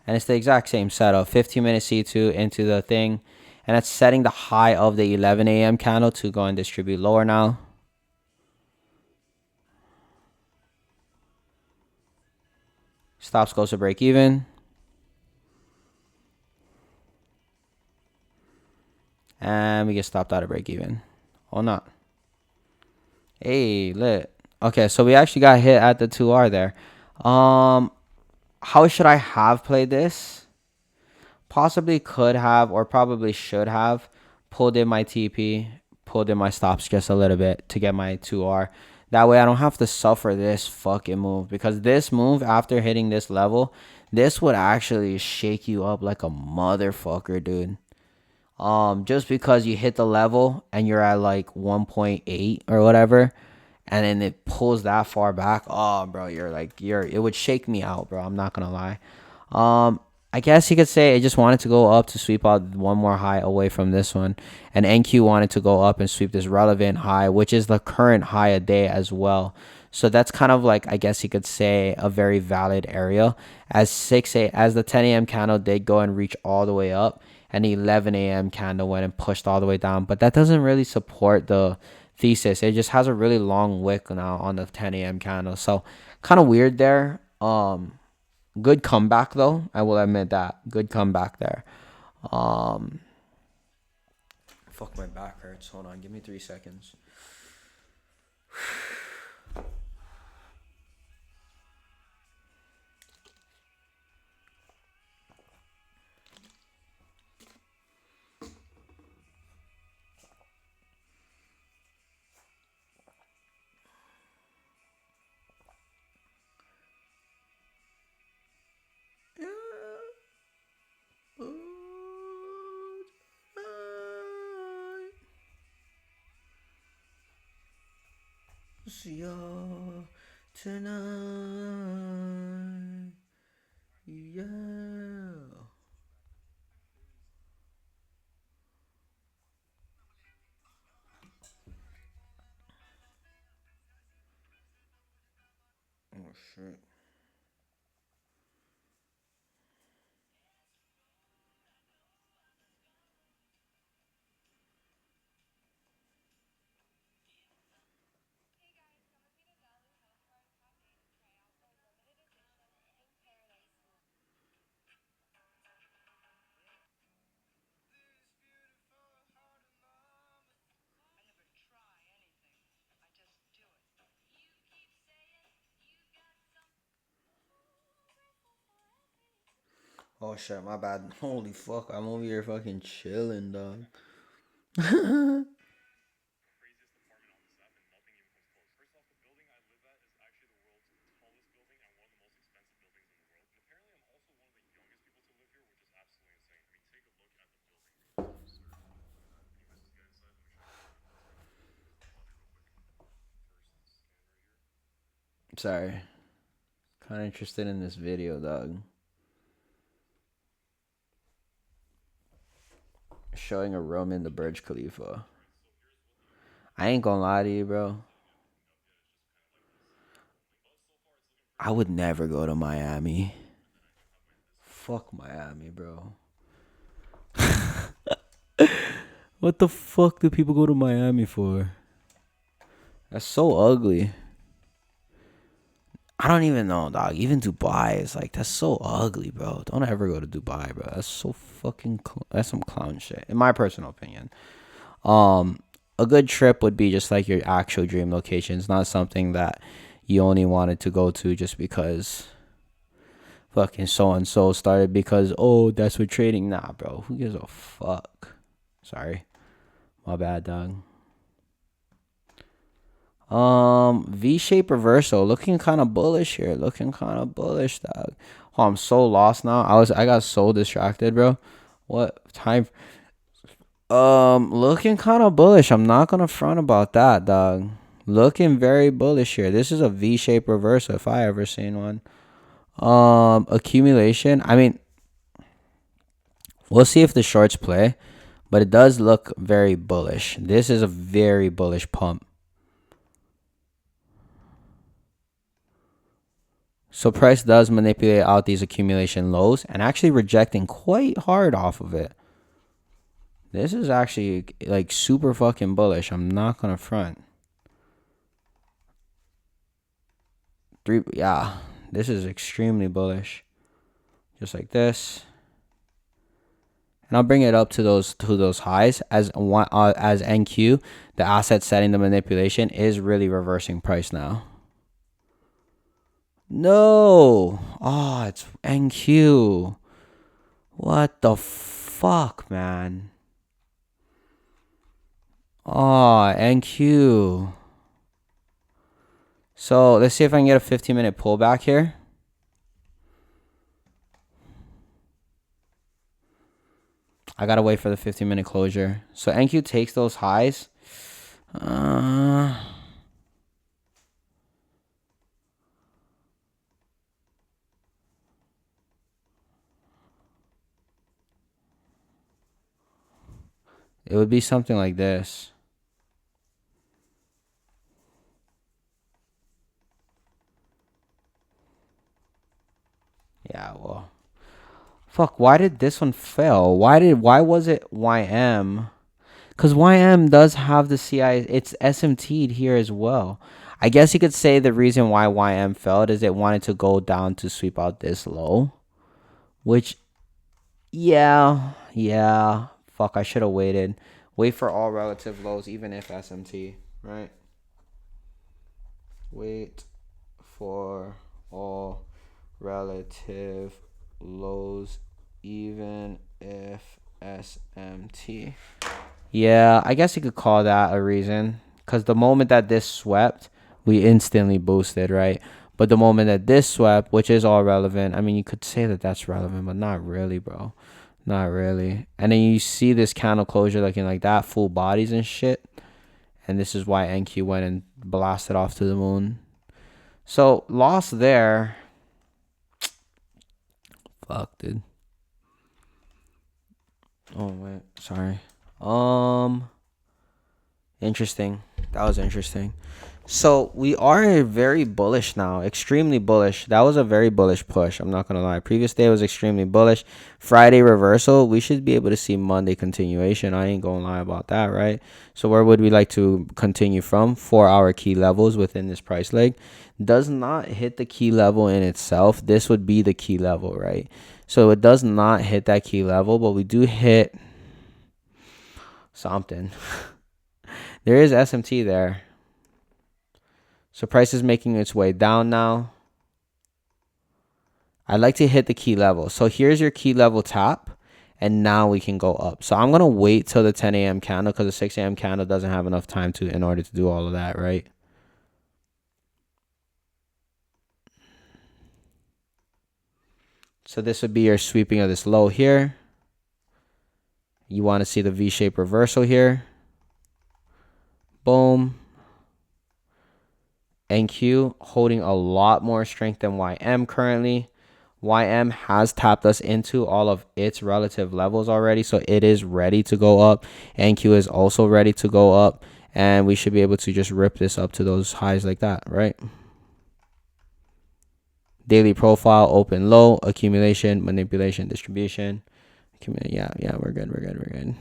And it's the exact same setup. 15-minute C2 into the thing. And that's setting the high of the 11 a.m. candle to go and distribute lower now. Stops goes to break even. And we get stopped out of break even. Or not. Hey, lit. Okay, so we actually got hit at the 2R there. How should I have played this? Possibly could have, or probably should have, pulled in my TP, pulled in my stops just a little bit to get my 2R. That way I don't have to suffer this fucking move. Because this move, after hitting this level, this would actually shake you up like a motherfucker, dude. Just because you hit the level and you're at like 1.8 or whatever, and then it pulls that far back. Oh, bro, it would shake me out, bro. I'm not gonna lie. I guess you could say it just wanted to go up to sweep out one more high away from this one, and NQ wanted to go up and sweep this relevant high, which is the current high a day as well. So that's kind of like, I guess you could say, a very valid area, as the 10 a.m. candle did go and reach all the way up, and the 11 a.m. candle went and pushed all the way down. But that doesn't really support the thesis. It just has a really long wick now on the 10 a.m. candle. So kind of weird there. Good comeback though. I will admit that. Good comeback there. Fuck, my back hurts. Hold on. Give me 3 seconds. See y'all tonight. Yeah. Oh shit. Oh shit, my bad. Holy fuck, I'm over here fucking chilling, dog. Sorry. Kind of interested in this video, dog. Showing a room in the Burj Khalifa. I ain't gonna lie to you, bro. I would never go to Miami. Fuck Miami, bro. What the fuck do people go to Miami for? That's so ugly. I don't even know, dog. Even Dubai is like, that's so ugly, bro. Don't ever go to Dubai, bro. That's so fucking, that's some clown shit, in my personal opinion. A good trip would be just like your actual dream location. It's not something that you only wanted to go to just because fucking so and so started because, oh, that's what trading. Nah, bro. Who gives a fuck? Sorry. My bad, dog. V-shape reversal. Looking kind of bullish here. Looking kind of bullish, dog. Oh, I'm so lost now. I got so distracted, bro. What time? Looking kind of bullish. I'm not gonna front about that, dog. Looking very bullish here. This is a V-shape reversal if I ever seen one. Accumulation. I mean, we'll see if the shorts play, but it does look very bullish. This is a very bullish pump. So price does manipulate out these accumulation lows and actually rejecting quite hard off of it. This is actually like super fucking bullish. I'm not gonna front. Yeah, this is extremely bullish. Just like this. And I'll bring it up to those highs as NQ, the asset setting the manipulation is really reversing price now. No. Oh, it's NQ. What the fuck, man? Oh, NQ. So let's see if I can get a 15-minute pullback here. I gotta wait for the 15-minute closure. So NQ takes those highs. It would be something like this. Yeah, well. Fuck, why did this one fail? Why was it YM? Because YM does have the CI. It's SMT'd here as well. I guess you could say the reason why YM failed is it wanted to go down to sweep out this low. Which, yeah. Fuck, I should have waited. Wait for all relative lows, even if SMT, right? Wait for all relative lows, even if SMT. Yeah, I guess you could call that a reason. Because the moment that this swept, we instantly boosted, right? But the moment that this swept, which is all relevant, I mean, you could say that that's relevant, but not really, bro. Not really. And then you see this candle closure looking like that, full bodies and shit. And this is why NQ went and blasted off to the moon. So, loss there. Fuck, dude. Oh, wait. Sorry. Interesting. That was interesting. So we are very bullish now, extremely bullish. That was a very bullish push. I'm not gonna lie. Previous day was extremely bullish. Friday reversal. We should be able to see Monday continuation. I ain't gonna lie about that, right? So where would we like to continue from? 4-hour key levels within this price leg. Does not hit the key level in itself. This would be the key level, right? So it does not hit that key level, but we do hit something. There is SMT there. So price is making its way down now. I'd like to hit the key level. So here's your key level tap. And now we can go up. So I'm going to wait till the 10 a.m. candle because the 6 a.m. candle doesn't have enough time in order to do all of that, right? So this would be your sweeping of this low here. You want to see the V-shape reversal here. Boom. NQ holding a lot more strength than YM currently. YM has tapped us into all of its relative levels already, so it is ready to go up. NQ is also ready to go up, and we should be able to just rip this up to those highs like that, right? Daily profile, open low, accumulation, manipulation, distribution. Yeah, we're good.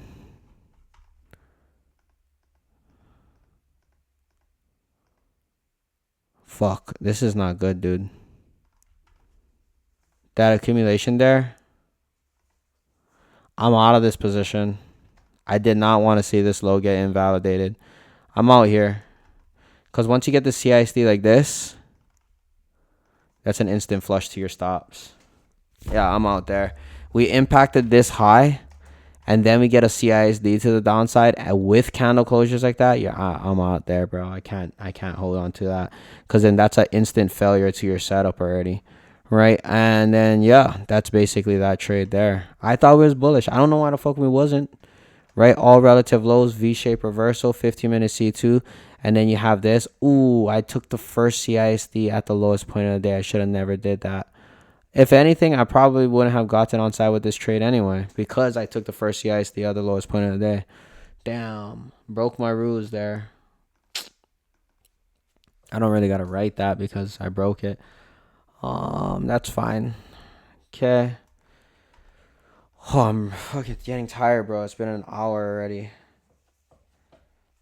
Fuck, this is not good, dude. That accumulation there, I'm out of this position. I did not want to see this low get invalidated. I'm out here. Because once you get the CISD like this, that's an instant flush to your stops. Yeah, I'm out there. We impacted this high, and then we get a CISD to the downside with candle closures like that. Yeah, I'm out there, bro. I can't hold on to that, because then that's an instant failure to your setup already, right? And then yeah, that's basically that trade there. I thought it was bullish. I don't know why the fuck we wasn't. Right, all relative lows, V-shape reversal, 15-minute C2, and then you have this. Ooh, I took the first CISD at the lowest point of the day. I should have never did that. If anything, I probably wouldn't have gotten on side with this trade anyway, because I took the first CISD at the lowest point of the day. Damn, broke my rules there. I don't really gotta write that because I broke it. That's fine. Okay. Oh, I'm fucking getting tired, bro. It's been an hour already.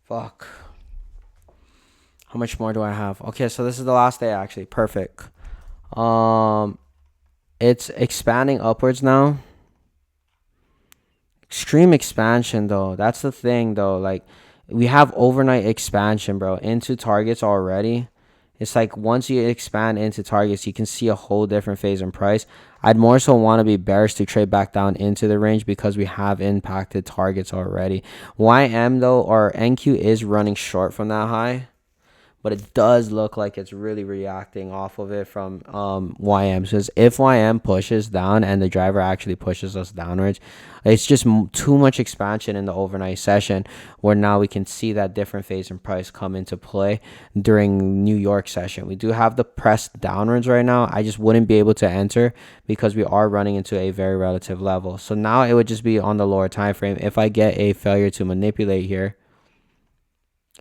Fuck. How much more do I have? Okay, so this is the last day actually. Perfect. It's expanding upwards now. Extreme expansion though. That's the thing though. Like, we have overnight expansion, bro, into targets already. It's like once you expand into targets, you can see a whole different phase in price. I'd more so want to be bearish to trade back down into the range because we have impacted targets already. YM though, or NQ is running short from that high, but it does look like it's really reacting off of it from YM. Because if YM pushes down and the driver actually pushes us downwards, it's just too much expansion in the overnight session, where now we can see that different phase in price come into play during New York session. We do have the press downwards right now. I just wouldn't be able to enter because we are running into a very relative level. So now it would just be on the lower time frame. If I get a failure to manipulate here,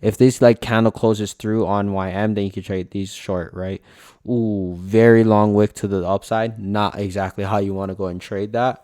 if this like candle closes through on YM, then you can trade these short, right? Ooh, very long wick to the upside. Not exactly how you want to go and trade that.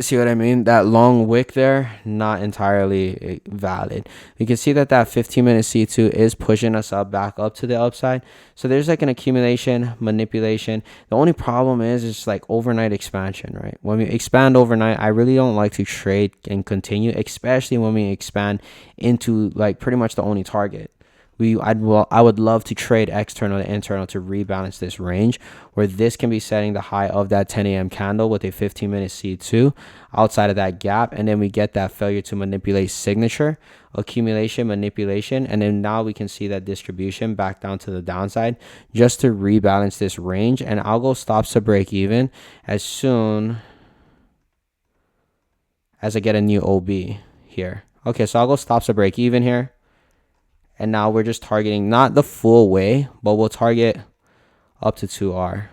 See what I mean? That long wick there, not entirely valid. You can see that 15-minute C2 is pushing us up back up to the upside. So there's like an accumulation, manipulation. The only problem is like overnight expansion, right? When we expand overnight, I really don't like to trade and continue, especially when we expand into like pretty much the only target. I would love to trade external to internal to rebalance this range, where this can be setting the high of that 10 a.m. candle with a 15-minute C2 outside of that gap, and then we get that failure to manipulate signature, accumulation, manipulation, and then now we can see that distribution back down to the downside just to rebalance this range. And I'll go stops to break even as soon as I get a new OB here. Okay, so I'll go stops to break even here. And now we're just targeting not the full way, but we'll target up to 2R.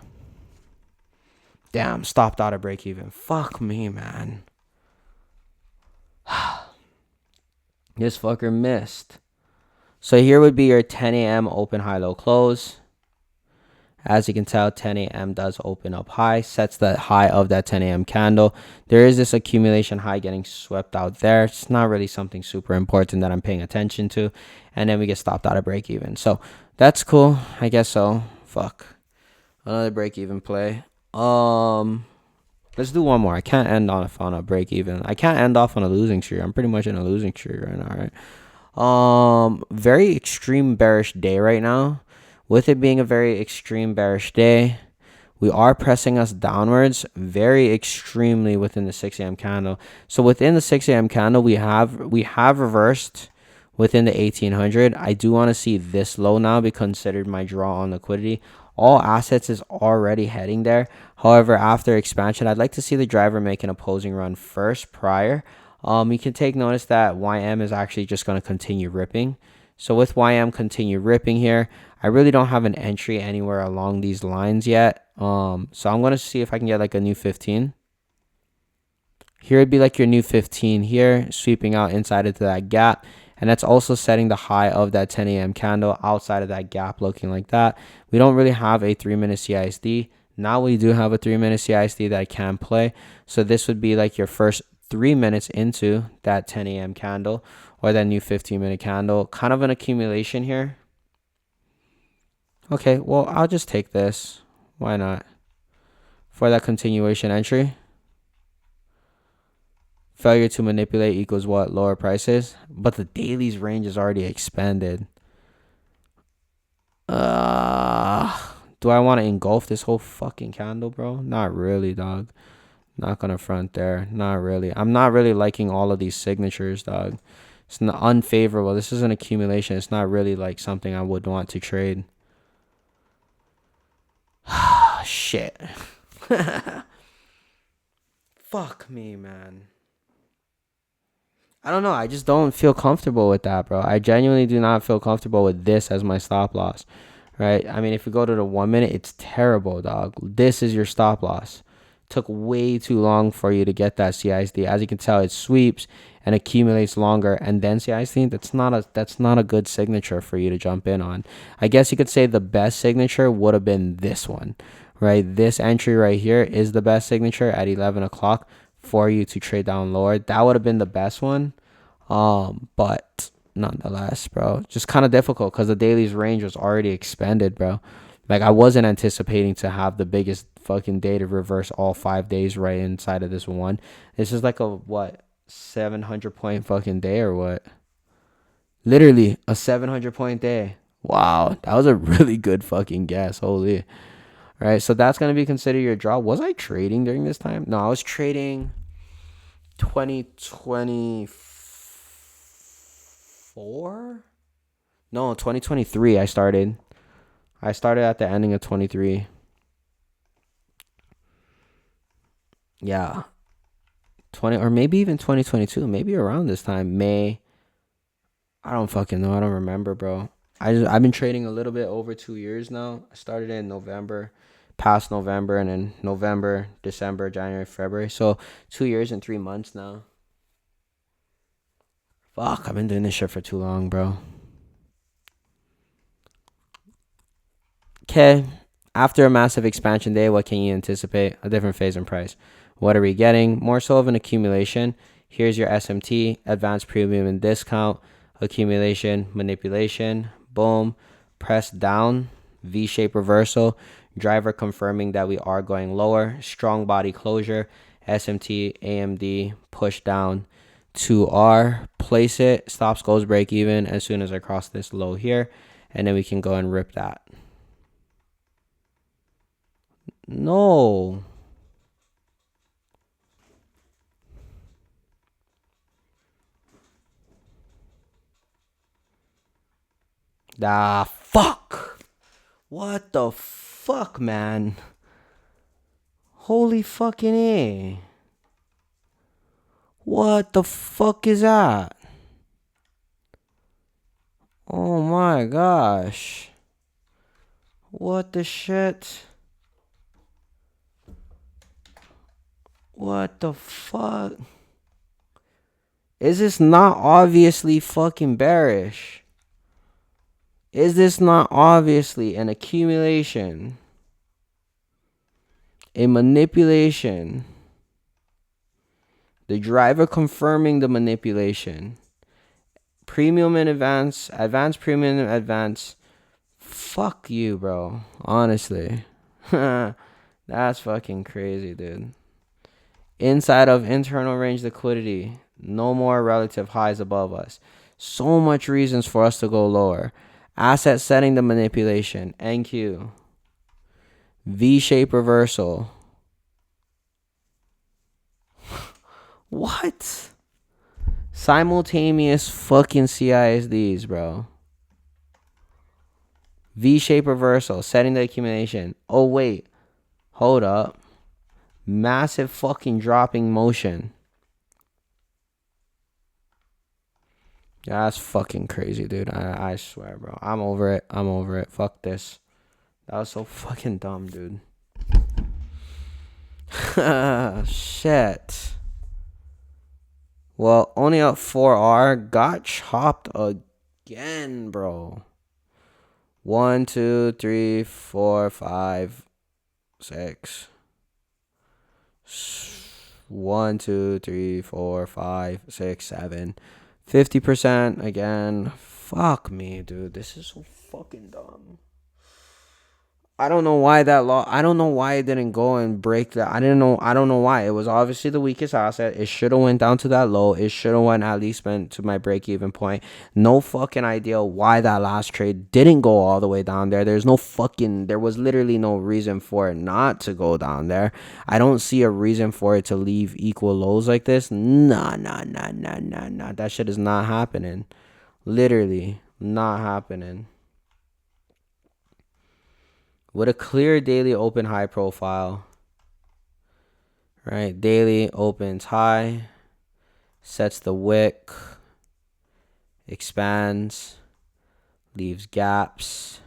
Damn, stopped out of break even. Fuck me, man. This fucker missed. So here would be your 10 a.m. open high low close. As you can tell, 10 a.m. does open up high, sets the high of that 10 a.m. candle. There is this accumulation high getting swept out there. It's not really something super important that I'm paying attention to. And then we get stopped out of break even. So that's cool. I guess so. Fuck. Another break even play. Let's do one more. I can't end on a break even. I can't end off on a losing streak. I'm pretty much in a losing streak right now, right? Very extreme bearish day right now. With it being a very extreme bearish day, we are pressing us downwards very extremely within the 6 a.m. candle. So within the 6 a.m. candle, we have reversed within the 1800. I do want to see this low now be considered my draw on liquidity. All assets is already heading there. However, after expansion, I'd like to see the driver make an opposing run first prior. You can take notice that YM is actually just going to continue ripping. So with YM continue ripping here, I really don't have an entry anywhere along these lines yet. So I'm going to see if I can get like a new 15. Here it'd be like your new 15 here, sweeping out inside into that gap. And that's also setting the high of that 10 a.m. candle outside of that gap, looking like that. We don't really have a 3-minute CISD. Now we do have a 3-minute CISD that I can play. So this would be like your first 3 minutes into that 10 a.m. candle or that new 15-minute candle. Kind of an accumulation here. Okay, well, I'll just take this. Why not? For that continuation entry. Failure to manipulate equals what? Lower prices. But the daily's range is already expanded. do I want to engulf this whole fucking candle, bro? Not really, dog. Not gonna front there. Not really. I'm not really liking all of these signatures, dog. It's not unfavorable. This is an accumulation. It's not really like something I would want to trade. Shit. Fuck me, man. I don't know. I just don't feel comfortable with that, bro. I genuinely do not feel comfortable with this as my stop loss, right? I mean, if we go to the 1 minute, it's terrible, dog. This is your stop loss. Took way too long for you to get that CISD. As you can tell, it sweeps and accumulates longer, and then CISD. That's not a good signature for you to jump in on. I guess you could say the best signature would have been this one, right? This entry right here is the best signature at 11 o'clock for you to trade down lower. That would have been the best one. But nonetheless, bro, just kind of difficult because the daily's range was already expended, bro. Like, I wasn't anticipating to have the biggest fucking day to reverse all 5 days right inside of this one. This is like a, what, 700 point fucking day or what? Literally a 700 point day. Wow, that was a really good fucking guess. Holy. All right, so that's going to be considered your draw. Was I trading during this time? No, I was trading 2024? No, 2023 I started. I started at the ending of 23. Yeah. 20 or maybe even 2022, maybe around this time, May. I don't fucking know. I don't remember, bro. I've been trading a little bit over 2 years now. I started in November, past November, and then November, December, January, February. So 2 years and 3 months now. Fuck, I've been doing this shit for too long, bro. Okay. After a massive expansion day, what can you anticipate? A different phase in price. What are we getting? More so of an accumulation. Here's your SMT, advanced premium and discount, accumulation, manipulation, boom, press down, V-shape reversal, driver confirming that we are going lower, strong body closure, SMT, AMD, push down to R, place it, stops goes break even as soon as I cross this low here, and then we can go and rip that. No. Ah, fuck. What the fuck, man? Holy fucking A. What the fuck is that? Oh my gosh. What the shit? What the fuck? Is this not obviously fucking bearish? Is this not obviously an accumulation? A manipulation? The driver confirming the manipulation. Premium and advance, advanced premium and advance. Fuck you, bro. Honestly. That's fucking crazy, dude. Inside of internal range liquidity. No more relative highs above us. So much reasons for us to go lower. Asset setting the manipulation. NQ. V-shape reversal. What? Simultaneous fucking CISDs, bro. V-shape reversal. Setting the accumulation. Oh, wait. Hold up. Massive fucking dropping motion. That's fucking crazy, dude. I swear, bro. I'm over it. I'm over it. Fuck this. That was so fucking dumb, dude. Shit. Well, only up 4R. Got chopped again, bro. 1, 2, 3, 4, 5, 6. 1, 2, 3, 4, 5, 6, 7. 50% again. Fuck me, dude. This is so fucking dumb. I don't know why that law. I don't know why it didn't go and break that. I didn't know. I don't know why. It was obviously the weakest asset. It should have went down to that low. It should have went at least went to my break even point. No fucking idea why that last trade didn't go all the way down there. There's no fucking. There was literally no reason for it not to go down there. I don't see a reason for it to leave equal lows like this. Nah, nah, nah, nah, nah, nah. That shit is not happening. Literally not happening. With a clear daily open high profile, right? Daily opens high, sets the wick, expands, leaves gaps,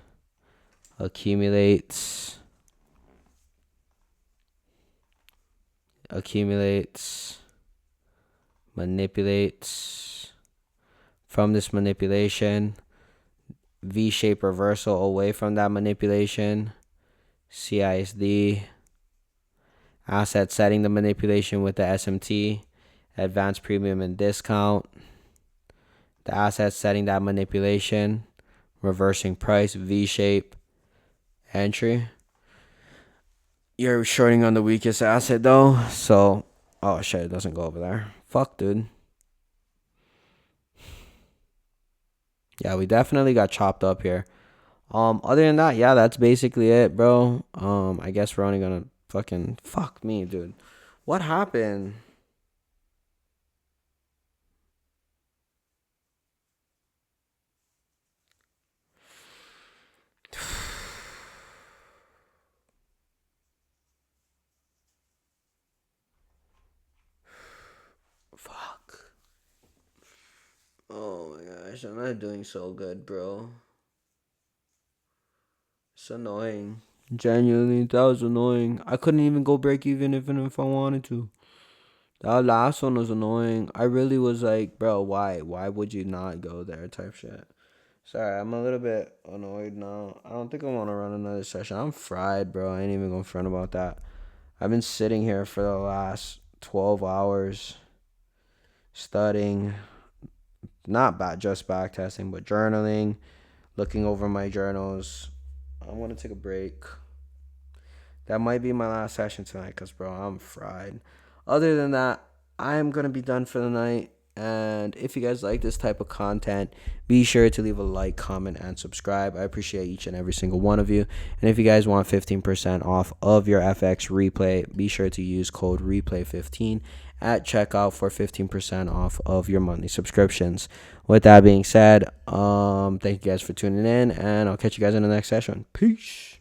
accumulates, manipulates. From this manipulation, V-shape reversal away from that manipulation, CISD. Asset setting the manipulation with the SMT, advanced premium and discount. The asset setting that manipulation, reversing price, V-shape, entry. You're shorting on the weakest asset though, so oh shit, it doesn't go over there. Fuck, dude. Yeah, we definitely got chopped up here. Other than that, yeah, that's basically it, bro. I guess we're only gonna fucking fuck me, dude. What happened? Fuck. Oh my gosh, I'm not doing so good, bro. It's annoying. Genuinely, that was annoying. I couldn't even go break even if I wanted to. That last one was annoying. I really was like, bro, why? Why would you not go there type shit? Sorry, I'm a little bit annoyed now. I don't think I want to run another session. I'm fried, bro. I ain't even gonna front about that. I've been sitting here for the last 12 hours studying, not just back testing, but journaling, looking over my journals. I want to take a break. That might be my last session tonight because, bro, I'm fried. Other than that, I'm going to be done for the night. And if you guys like this type of content, be sure to leave a like, comment, and subscribe. I appreciate each and every single one of you. And if you guys want 15% off of your FX replay, be sure to use code replay15 at checkout for 15% off of your monthly subscriptions. With that being said, thank you guys for tuning in, and I'll catch you guys in the next session. Peace.